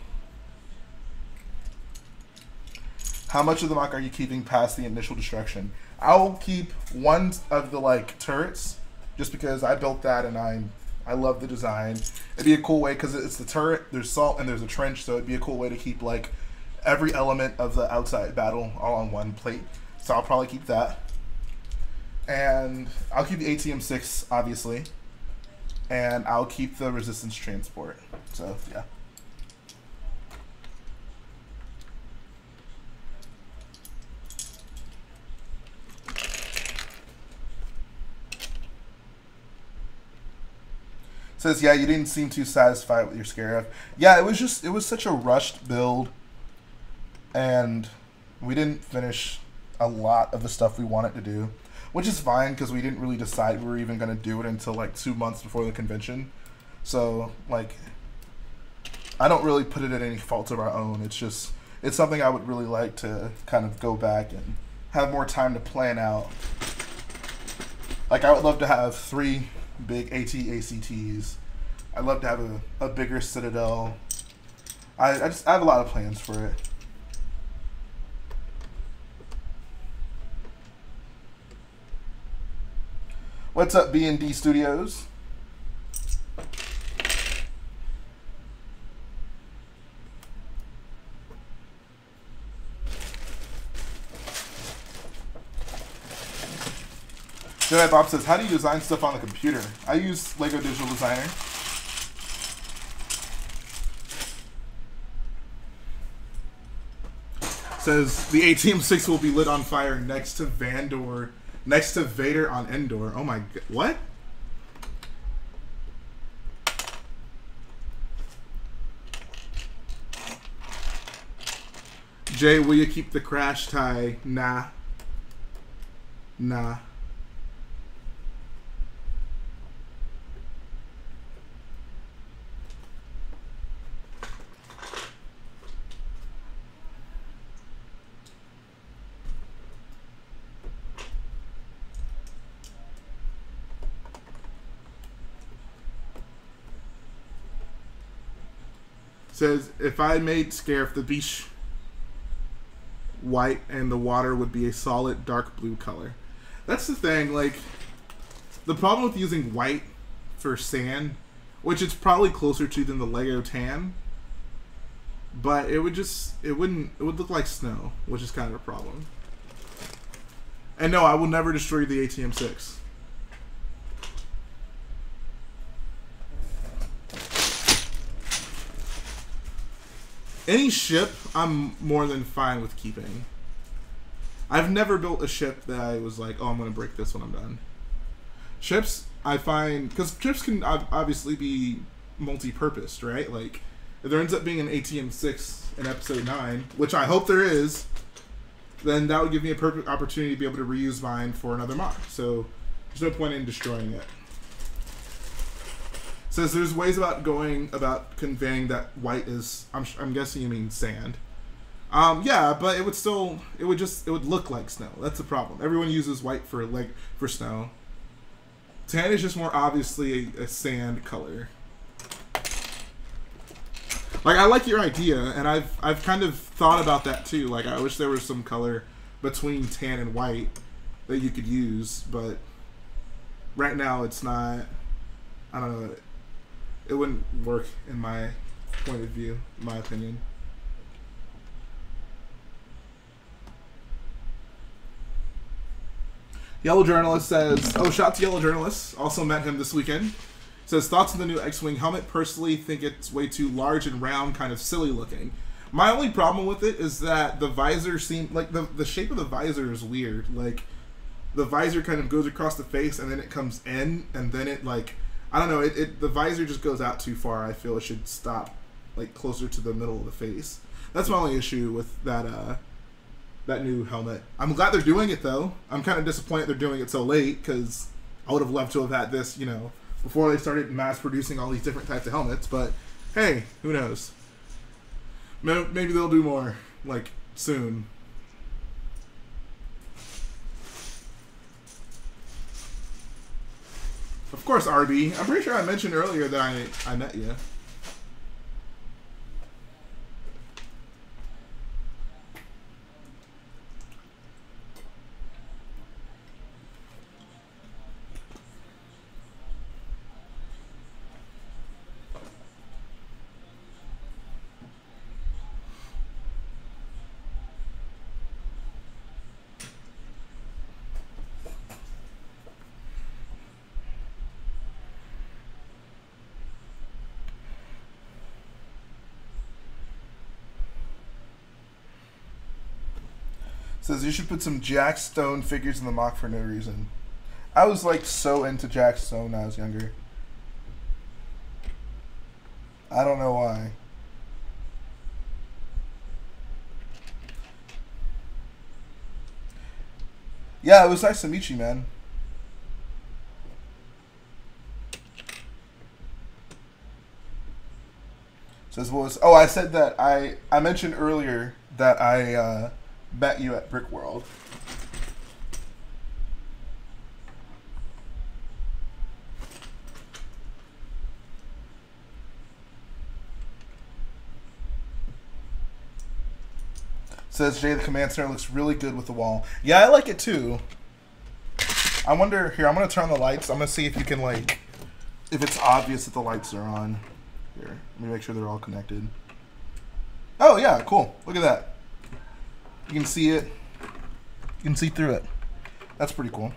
How much of the MOC are you keeping past the initial destruction? I'll keep one of the like turrets, just because I built that and I love the design. It'd be a cool way because it's the turret, there's salt, and there's a trench, so it'd be a cool way to keep like every element of the outside battle all on one plate. So I'll probably keep that, and I'll keep the ATM-6 obviously, and I'll keep the resistance transport. So yeah. Says, yeah, you didn't seem too satisfied with your Scarif. Yeah, it was such a rushed build, and we didn't finish a lot of the stuff we wanted to do, which is fine because we didn't really decide we were even going to do it until like 2 months before the convention. So, like, I don't really put it at any fault of our own. It's something I would really like to kind of go back and have more time to plan out. Like, I would love to have 3 big AT-ACTs. I'd love to have a bigger Citadel. I have a lot of plans for it. What's up, B&D Studios? Jedi Bob says, how do you design stuff on the computer? I use Lego Digital Designer. Says, the ATM-6 will be lit on fire next to Vader on Endor. Oh my god, what? Jay, will you keep the crash tie? Nah. Nah. Says, if I made Scarif the beach white and the water would be a solid dark blue color. That's the thing, like, the problem with using white for sand, which it's probably closer to than the Lego tan, but it would look like snow, which is kind of a problem. And no, I will never destroy the ATM-6. Any ship, I'm more than fine with keeping. I've never built a ship that I was like, oh, I'm going to break this when I'm done. Ships, I find, because ships can obviously be multi-purposed, right? Like, if there ends up being an ATM-6 in Episode 9, which I hope there is, then that would give me a perfect opportunity to be able to reuse mine for another MOC. So, there's no point in destroying it. Says there's ways about conveying that white is, I'm guessing you mean sand. Yeah, but it would look like snow. That's the problem. Everyone uses white for snow. Tan is just more obviously a sand color. Like, I like your idea, and I've kind of thought about that too. Like, I wish there was some color between tan and white that you could use, but right now it's not. I don't know. It wouldn't work in my point of view, in my opinion. Yellow Journalist says, oh, shout out to Yellow Journalist. Also met him this weekend. Says, thoughts on the new X-Wing helmet? Personally think it's way too large and round, kind of silly looking. My only problem with it is that the visor seems, like, the shape of the visor is weird. Like, the visor kind of goes across the face and then it comes in and then it, like, I don't know, the visor just goes out too far. I feel it should stop, like, closer to the middle of the face. That's my only issue with that, that new helmet. I'm glad they're doing it, though. I'm kind of disappointed they're doing it so late, because I would have loved to have had this, you know, before they started mass-producing all these different types of helmets, but hey, who knows? Maybe they'll do more, like, soon. Of course, RB. I'm pretty sure I mentioned earlier that I met you. Says you should put some Jack Stone figures in the MOC for no reason. I was like so into Jack Stone when I was younger. I don't know why. Yeah, it was nice to meet you, man. Says what was? Oh, I said that I mentioned earlier that I met you at Brickworld. Says Jhae, the command center looks really good with the wall. Yeah, I like it too. I wonder, here, I'm going to turn the lights. I'm going to see if you can, like, if it's obvious that the lights are on. Here, let me make sure they're all connected. Oh, yeah, cool. Look at that. You can see it. You can see through it. That's pretty cool.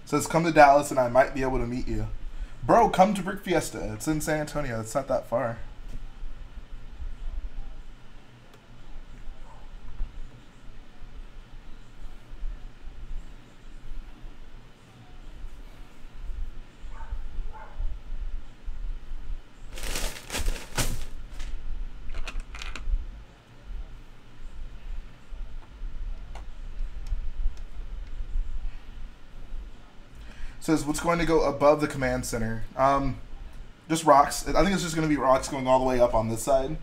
Says, come to Dallas and I might be able to meet you. Bro, come to Brickfiesta. It's in San Antonio. It's not that far. Says, what's going to go above the command center? Just rocks. I think it's just going to be rocks going all the way up on this side.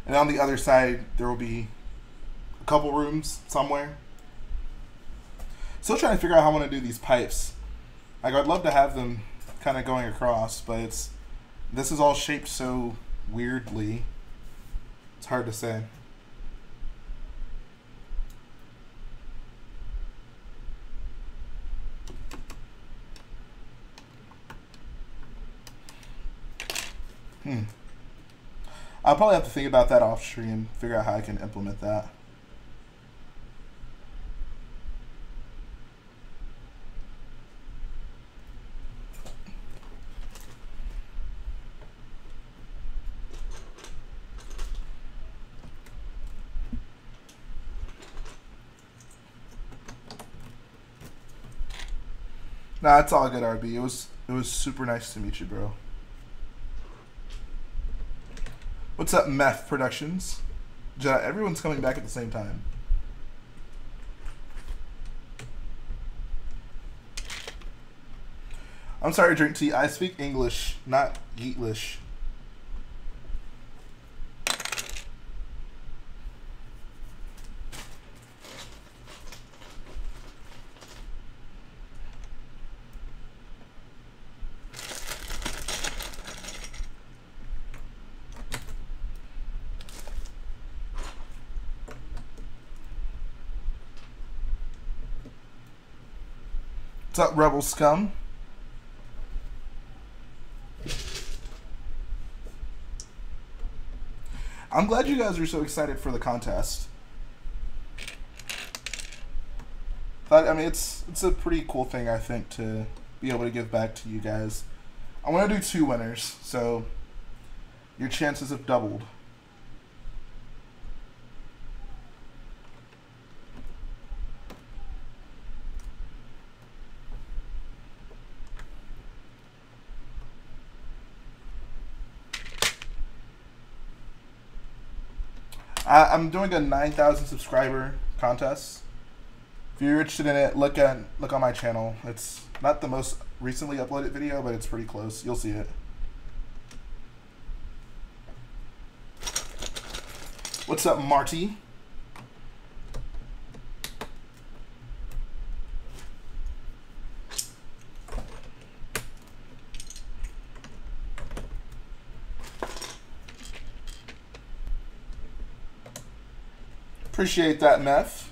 And on the other side, there will be a couple rooms somewhere. Still trying to figure out how I want to do these pipes. Like, I'd love to have them kind of going across, but this is all shaped so weirdly. It's hard to say. I'll probably have to think about that off stream, figure out how I can implement that. Nah, it's all good, RB. It was super nice to meet you, bro. What's up, Meth Productions? Jhae, everyone's coming back at the same time. I'm sorry, Drink Tea. I speak English, not Yeetlish. What's up, Rebel Scum? I'm glad you guys are so excited for the contest. I mean, it's a pretty cool thing, I think, to be able to give back to you guys. I want to do 2 winners, so your chances have doubled. I'm doing a 9,000 subscriber contest. If you're interested in it, look on my channel. It's not the most recently uploaded video, but it's pretty close. You'll see it. What's up, Marty? Appreciate that, Meth.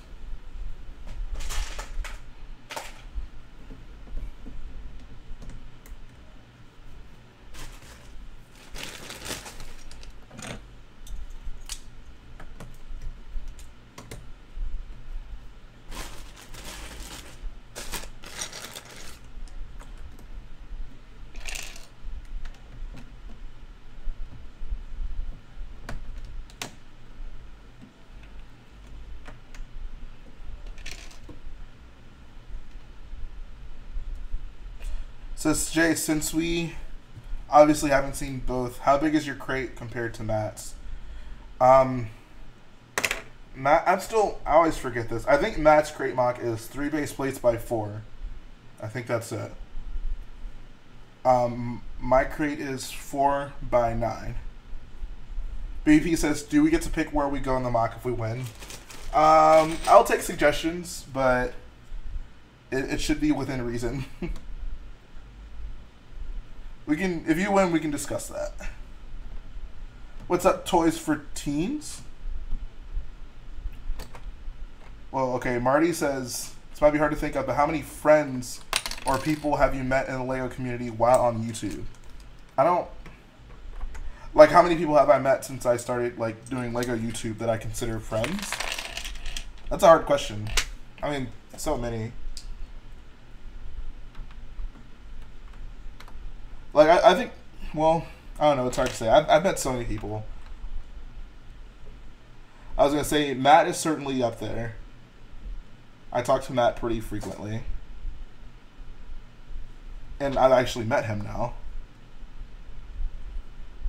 Says Jay, since we obviously haven't seen both, how big is your crate compared to Matt's? Matt, I always forget this. I think Matt's Crait MOC is 3 base plates by 4. I think that's it. My crate is 4 by 9. BP says, do we get to pick where we go in the MOC if we win? I'll take suggestions, but it should be within reason. We can, if you win, we can discuss that. What's up, Toys for Teens? Well, okay, Marty says, this might be hard to think of, but how many friends or people have you met in the Lego community while on YouTube? I don't, like, how many people have I met since I started, like, doing Lego YouTube that I consider friends? That's a hard question. I mean, so many. Like, I think, well, I don't know, it's hard to say. I've met so many people. I was going to say, Matt is certainly up there. I talk to Matt pretty frequently. And I've actually met him now.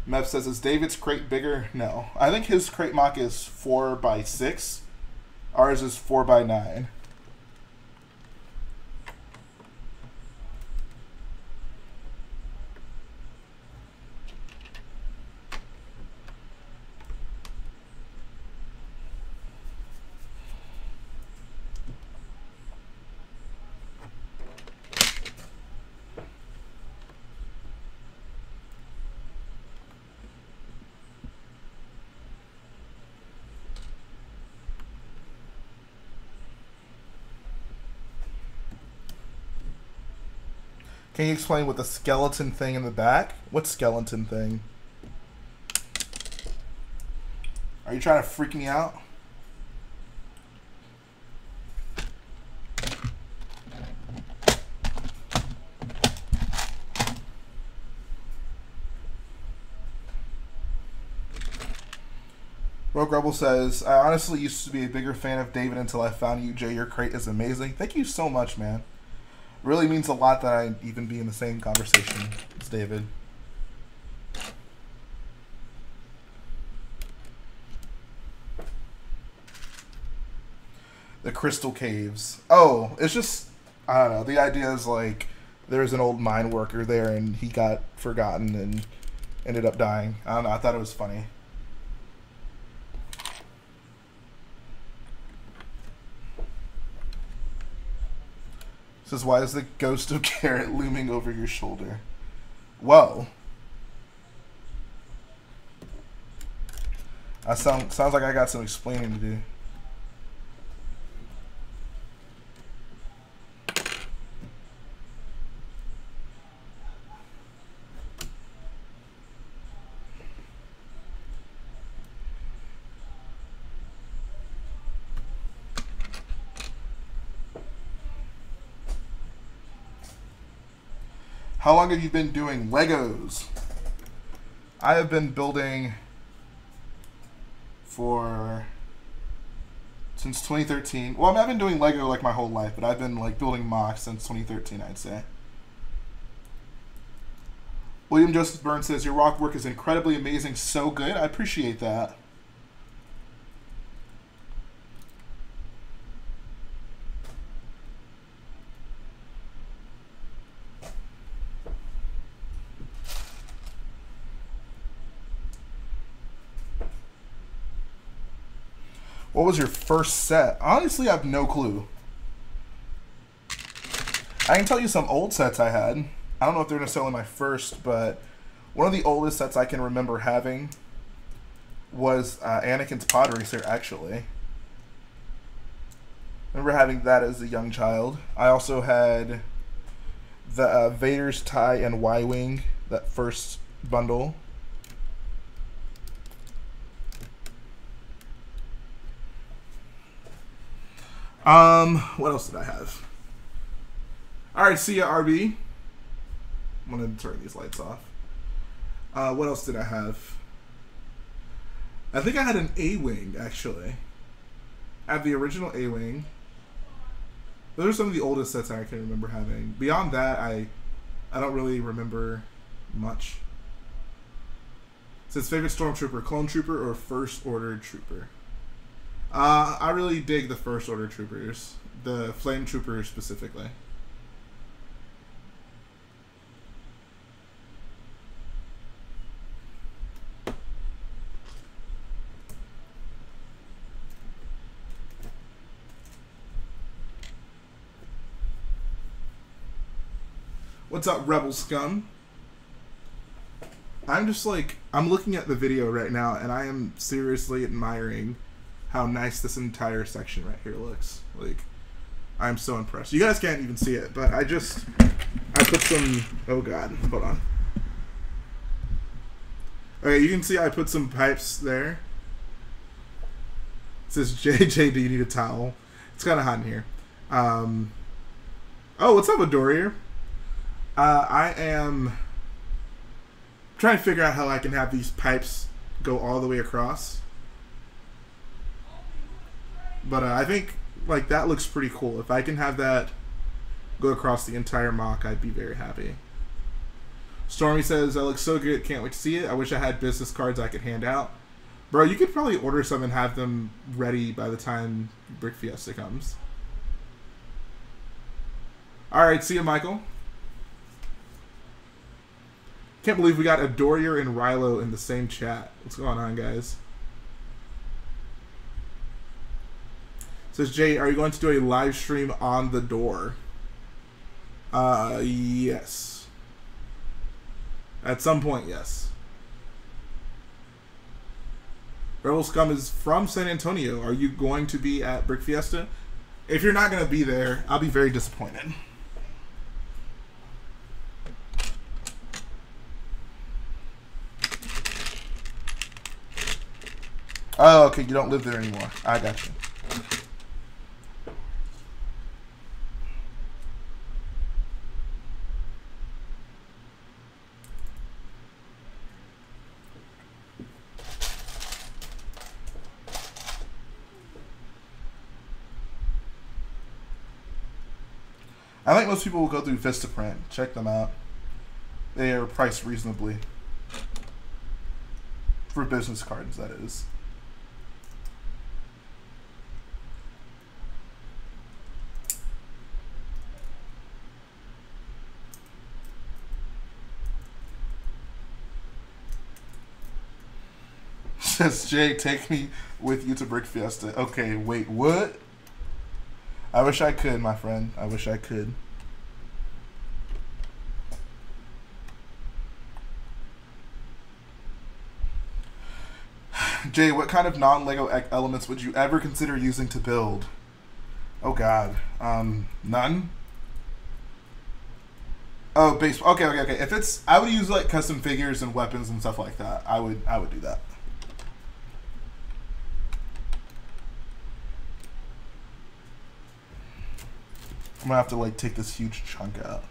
Mev says, is David's crate bigger? No. I think his Crait MOC is 4 by 6. Ours is 4 by 9. Can you explain what the skeleton thing in the back? What skeleton thing? Are you trying to freak me out? Rogue Rebel says, I honestly used to be a bigger fan of David until I found you, Jay. Your crate is amazing. Thank you so much, man. Really means a lot that I even be in the same conversation as David. The Crystal Caves. Oh, it's just, I don't know. The idea is like there's an old mine worker there and he got forgotten and ended up dying. I don't know. I thought it was funny. Says, why is the ghost of Garrett looming over your shoulder? Whoa. Sounds like I got some explaining to do. How long have you been doing Legos? I have been building since 2013. Well, I mean, I've been doing Lego like my whole life, but I've been like building MOC since 2013, I'd say. William Joseph Burns says, your rock work is incredibly amazing, so good. I appreciate that. What was your first set? Honestly, I have no clue. I can tell you some old sets I had. I don't know if they're necessarily my first, but one of the oldest sets I can remember having was Anakin's Pod Racer, actually. I remember having that as a young child. I also had the Vader's TIE and Y-Wing, that first bundle. What else did I have? Alright, see ya, RB. I'm gonna turn these lights off. What else did I have? I think I had an A-Wing, actually. I have the original A-Wing. Those are some of the oldest sets I can remember having. Beyond that, I don't really remember much. It says favorite Stormtrooper, Clone Trooper, or First Order Trooper? I really dig the First Order Troopers. The Flame Troopers specifically. What's up, Rebel Scum? I'm just like, I'm looking at the video right now and I am seriously admiring how nice this entire section right here looks. Like, I'm so impressed. You guys can't even see it, but I put some, oh god, hold on. Okay, you can see I put some pipes there. It says, JJ, do you need a towel? It's kind of hot in here. Oh, what's up, Adorier? I am trying to figure out how I can have these pipes go all the way across. But I think like that looks pretty cool. If I can have that go across the entire MOC, I'd be very happy. Stormy says, that looks so good, can't wait to see it. I wish I had business cards I could hand out. Bro, you could probably order some and have them ready by the time Brickfiesta comes. Alright, see you, Michael. Can't believe we got Adorier and Rilo in the same chat. What's going on, guys? Says Jay, are you going to do a live stream on the door? Yes. At some point, yes. Rebel Scum is from San Antonio. Are you going to be at Brickfiesta? If you're not going to be there, I'll be very disappointed. Oh, okay, you don't live there anymore. I got you. I think most people will go through Vistaprint. Check them out. They are priced reasonably. For business cards, that is. Says Jay, take me with you to Brickfiesta. Okay, wait, what? I wish I could, my friend. I wish I could. Jay, what kind of non-Lego elements would you ever consider using to build? Oh God, none. Oh, base. Okay. If it's, I would use like custom figures and weapons and stuff like that. I would do that. I'm gonna have to like take this huge chunk out.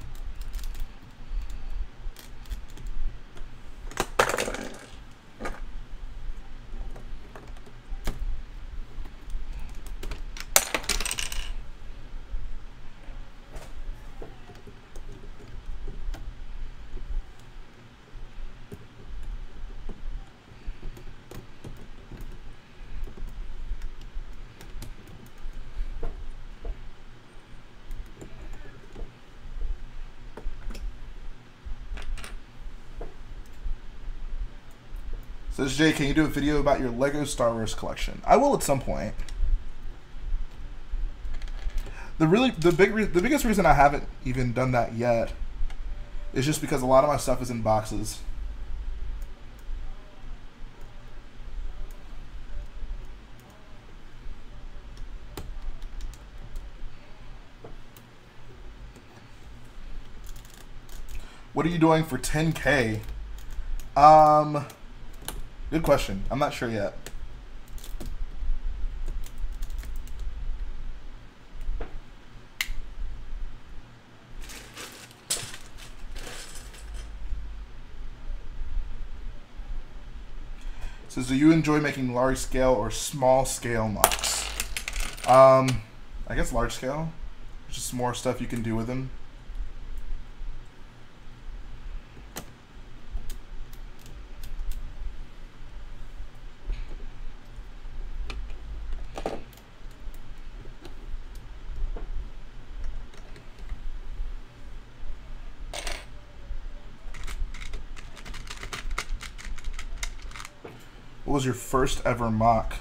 Says Jhae, can you do a video about your Lego Star Wars collection? I will at some point. The biggest reason I haven't even done that yet is just because a lot of my stuff is in boxes. What are you doing for 10K? Good question. I'm not sure yet. It says, do you enjoy making large scale or small scale MOCs? I guess large scale. There's just more stuff you can do with them. What was your first ever MOC?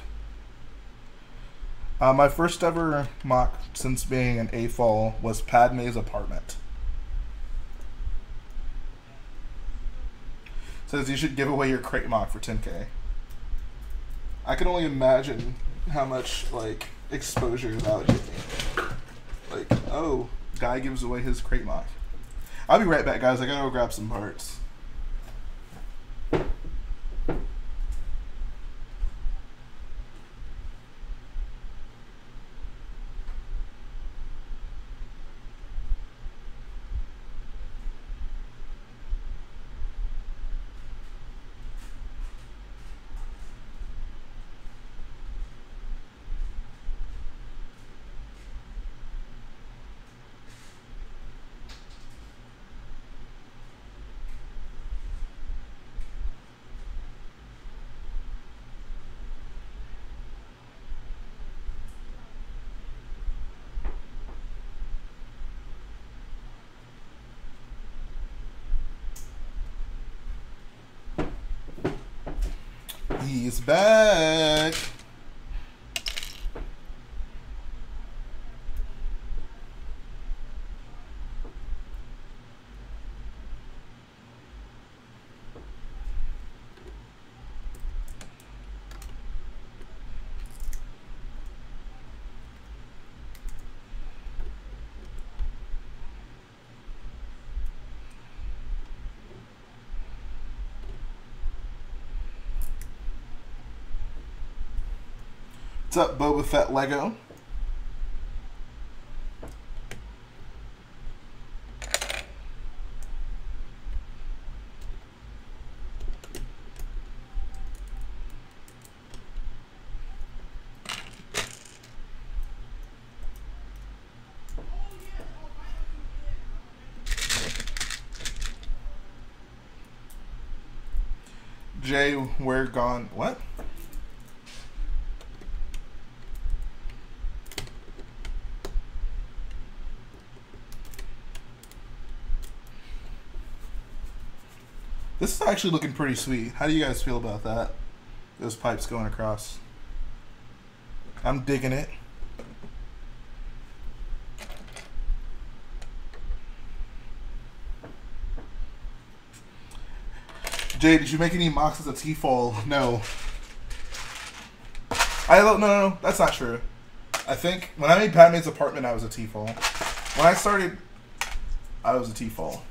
My first ever MOC since being an AFOL was Padme's apartment. Says you should give away your Crait MOC for 10K. I can only imagine how much like exposure that would give me. Like, oh, guy gives away his Crait MOC. I'll be right back, guys. I gotta go grab some parts. He's back. What's up, Boba Fett Lego? Jhae, we're gone. What? This is actually looking pretty sweet. How do you guys feel about that? Those pipes going across. I'm digging it. Jhae, did you make any MOCs as a T-fall? No. No, that's not true. I think when I made Padme's apartment, I was a T-fall. When I started, I was a T-fall.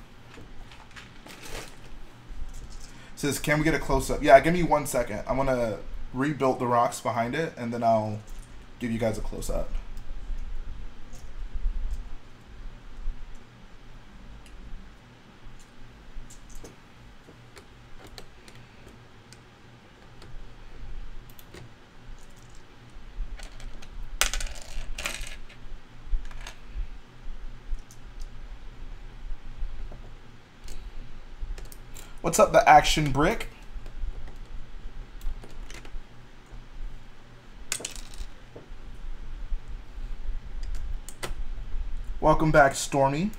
Says, can we get a close-up? Yeah, give me 1 second. I want to rebuild the rocks behind it, and then I'll give you guys a close-up. What's up, the Action Brick? Welcome back, Stormy.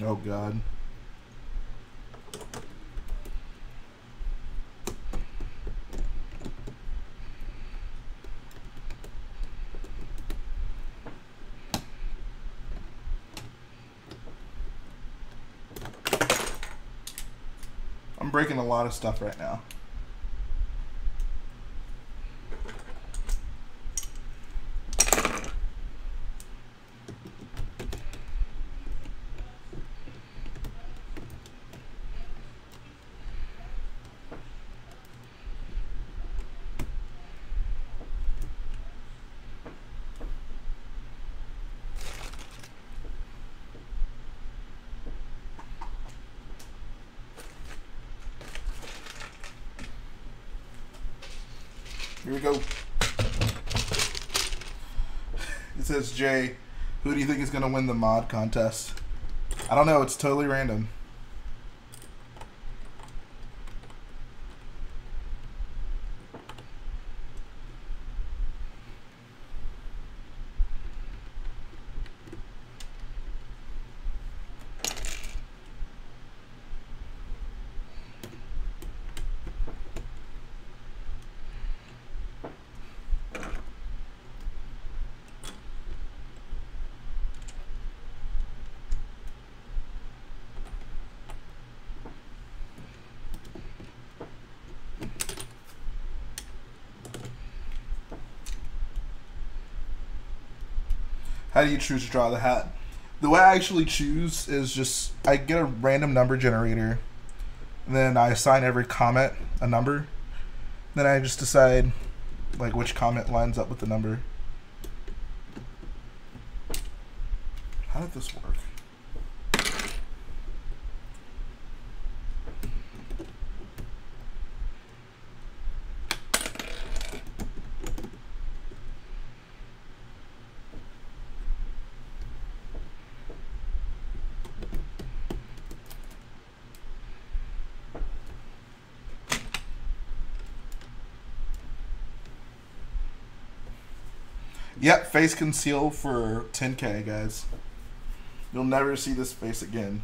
Oh God. I'm breaking a lot of stuff right now. Here we go. It says, Jhae, who do you think is going to win the mod contest? I don't know. It's totally random. How do you choose to draw the hat? The way I actually choose is just, I get a random number generator, and then I assign every comment a number. Then I just decide like which comment lines up with the number. How did this work? Yep, face conceal for 10K, guys. You'll never see this face again.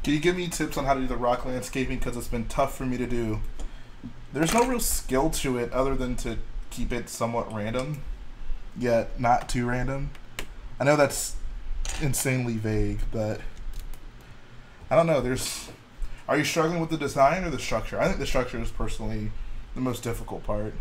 Can you give me tips on how to do the rock landscaping? Because it's been tough for me to do. There's no real skill to it other than to keep it somewhat random, yet not too random. I know that's insanely vague, but I don't know. Are you struggling with the design or the structure? I think the structure is personally the most difficult part.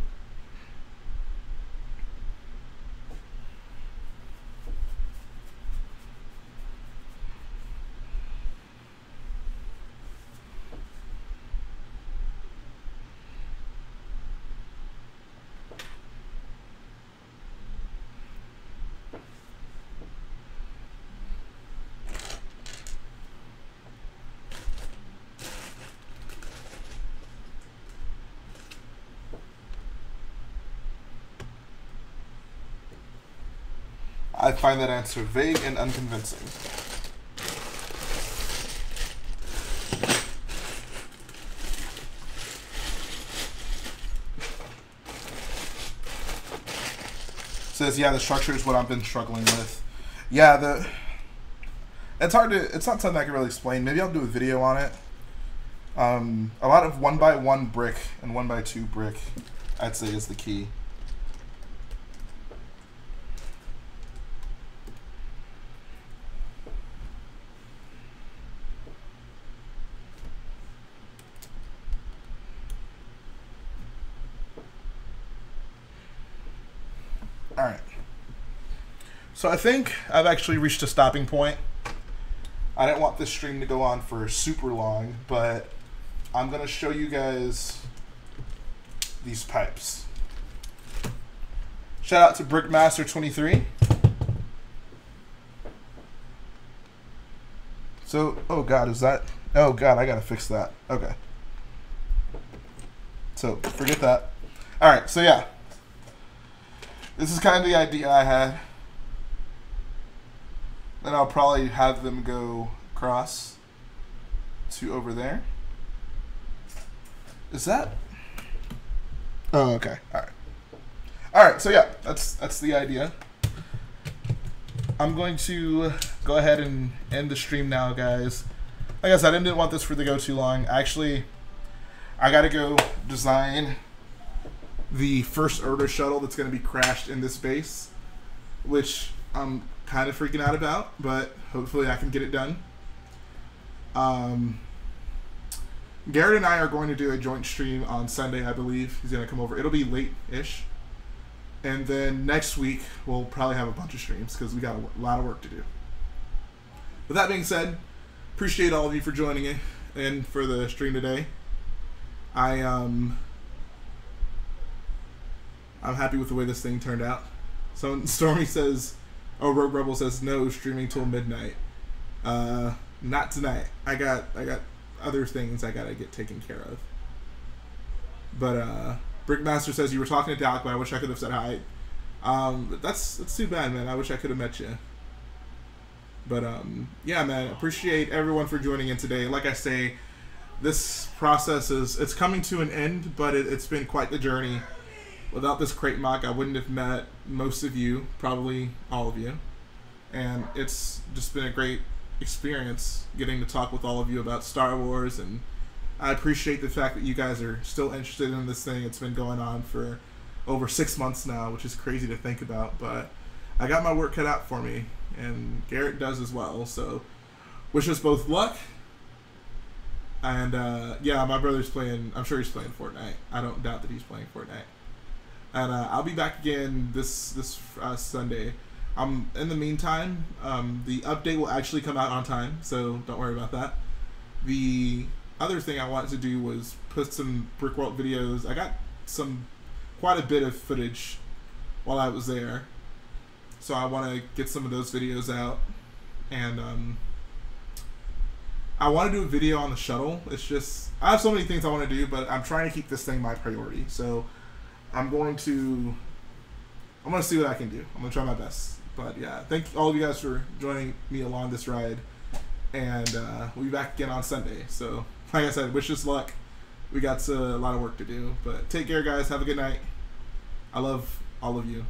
I find that answer vague and unconvincing. Says, yeah, the structure is what I've been struggling with. Yeah, it's hard to, it's not something I can really explain. Maybe I'll do a video on it. A lot of 1x1 brick and 1x2 brick, I'd say, is the key. Alright. So I think I've actually reached a stopping point. I didn't want this stream to go on for super long, but I'm going to show you guys these pipes. Shout out to Brickmaster23. So, oh god, is that... Oh god, I gotta fix that. Okay. So, forget that. Alright, so yeah. This is kind of the idea I had. Then I'll probably have them go across to over there. Is that... Oh, okay. Alright. Alright, so yeah, that's the idea. I'm going to go ahead and end the stream now, guys. Like I said, I didn't want this to go too long. Actually, I gotta go design the first order shuttle that's going to be crashed in this base, which I'm kind of freaking out about, but hopefully I can get it done. Garrett and I are going to do a joint stream on Sunday, I believe. He's going to come over. It'll be late-ish. And then next week, we'll probably have a bunch of streams because we got a lot of work to do. With that being said, appreciate all of you for joining in for the stream today. I'm happy with the way this thing turned out. So Stormy says, oh, Rogue Rebel says, no, streaming till midnight. Not tonight. I got other things I gotta get taken care of. But Brickmaster says you were talking to Dalek, but I wish I could have said hi. That's too bad, man. I wish I could have met you. But yeah, man, appreciate everyone for joining in today. Like I say, this process it's coming to an end, but it's been quite the journey. Without this Crait MOC, I wouldn't have met most of you, probably all of you. And it's just been a great experience getting to talk with all of you about Star Wars, and I appreciate the fact that you guys are still interested in this thing. It's been going on for over 6 months now, which is crazy to think about, but I got my work cut out for me, and Garrett does as well, so wish us both luck. And yeah, my brother's playing, I'm sure he's playing Fortnite. I don't doubt that he's playing Fortnite. And I'll be back again this Sunday. In the meantime, the update will actually come out on time, so don't worry about that. The other thing I wanted to do was put some Brickworld videos. I got quite a bit of footage while I was there, so I want to get some of those videos out. And I want to do a video on the shuttle. It's just, I have so many things I want to do, but I'm trying to keep this thing my priority. So I'm going to see what I can do. I'm going to try my best. But yeah, thank all of you guys for joining me along this ride. And we'll be back again on Sunday. So like I said, wish us luck. We got a lot of work to do. But take care, guys. Have a good night. I love all of you.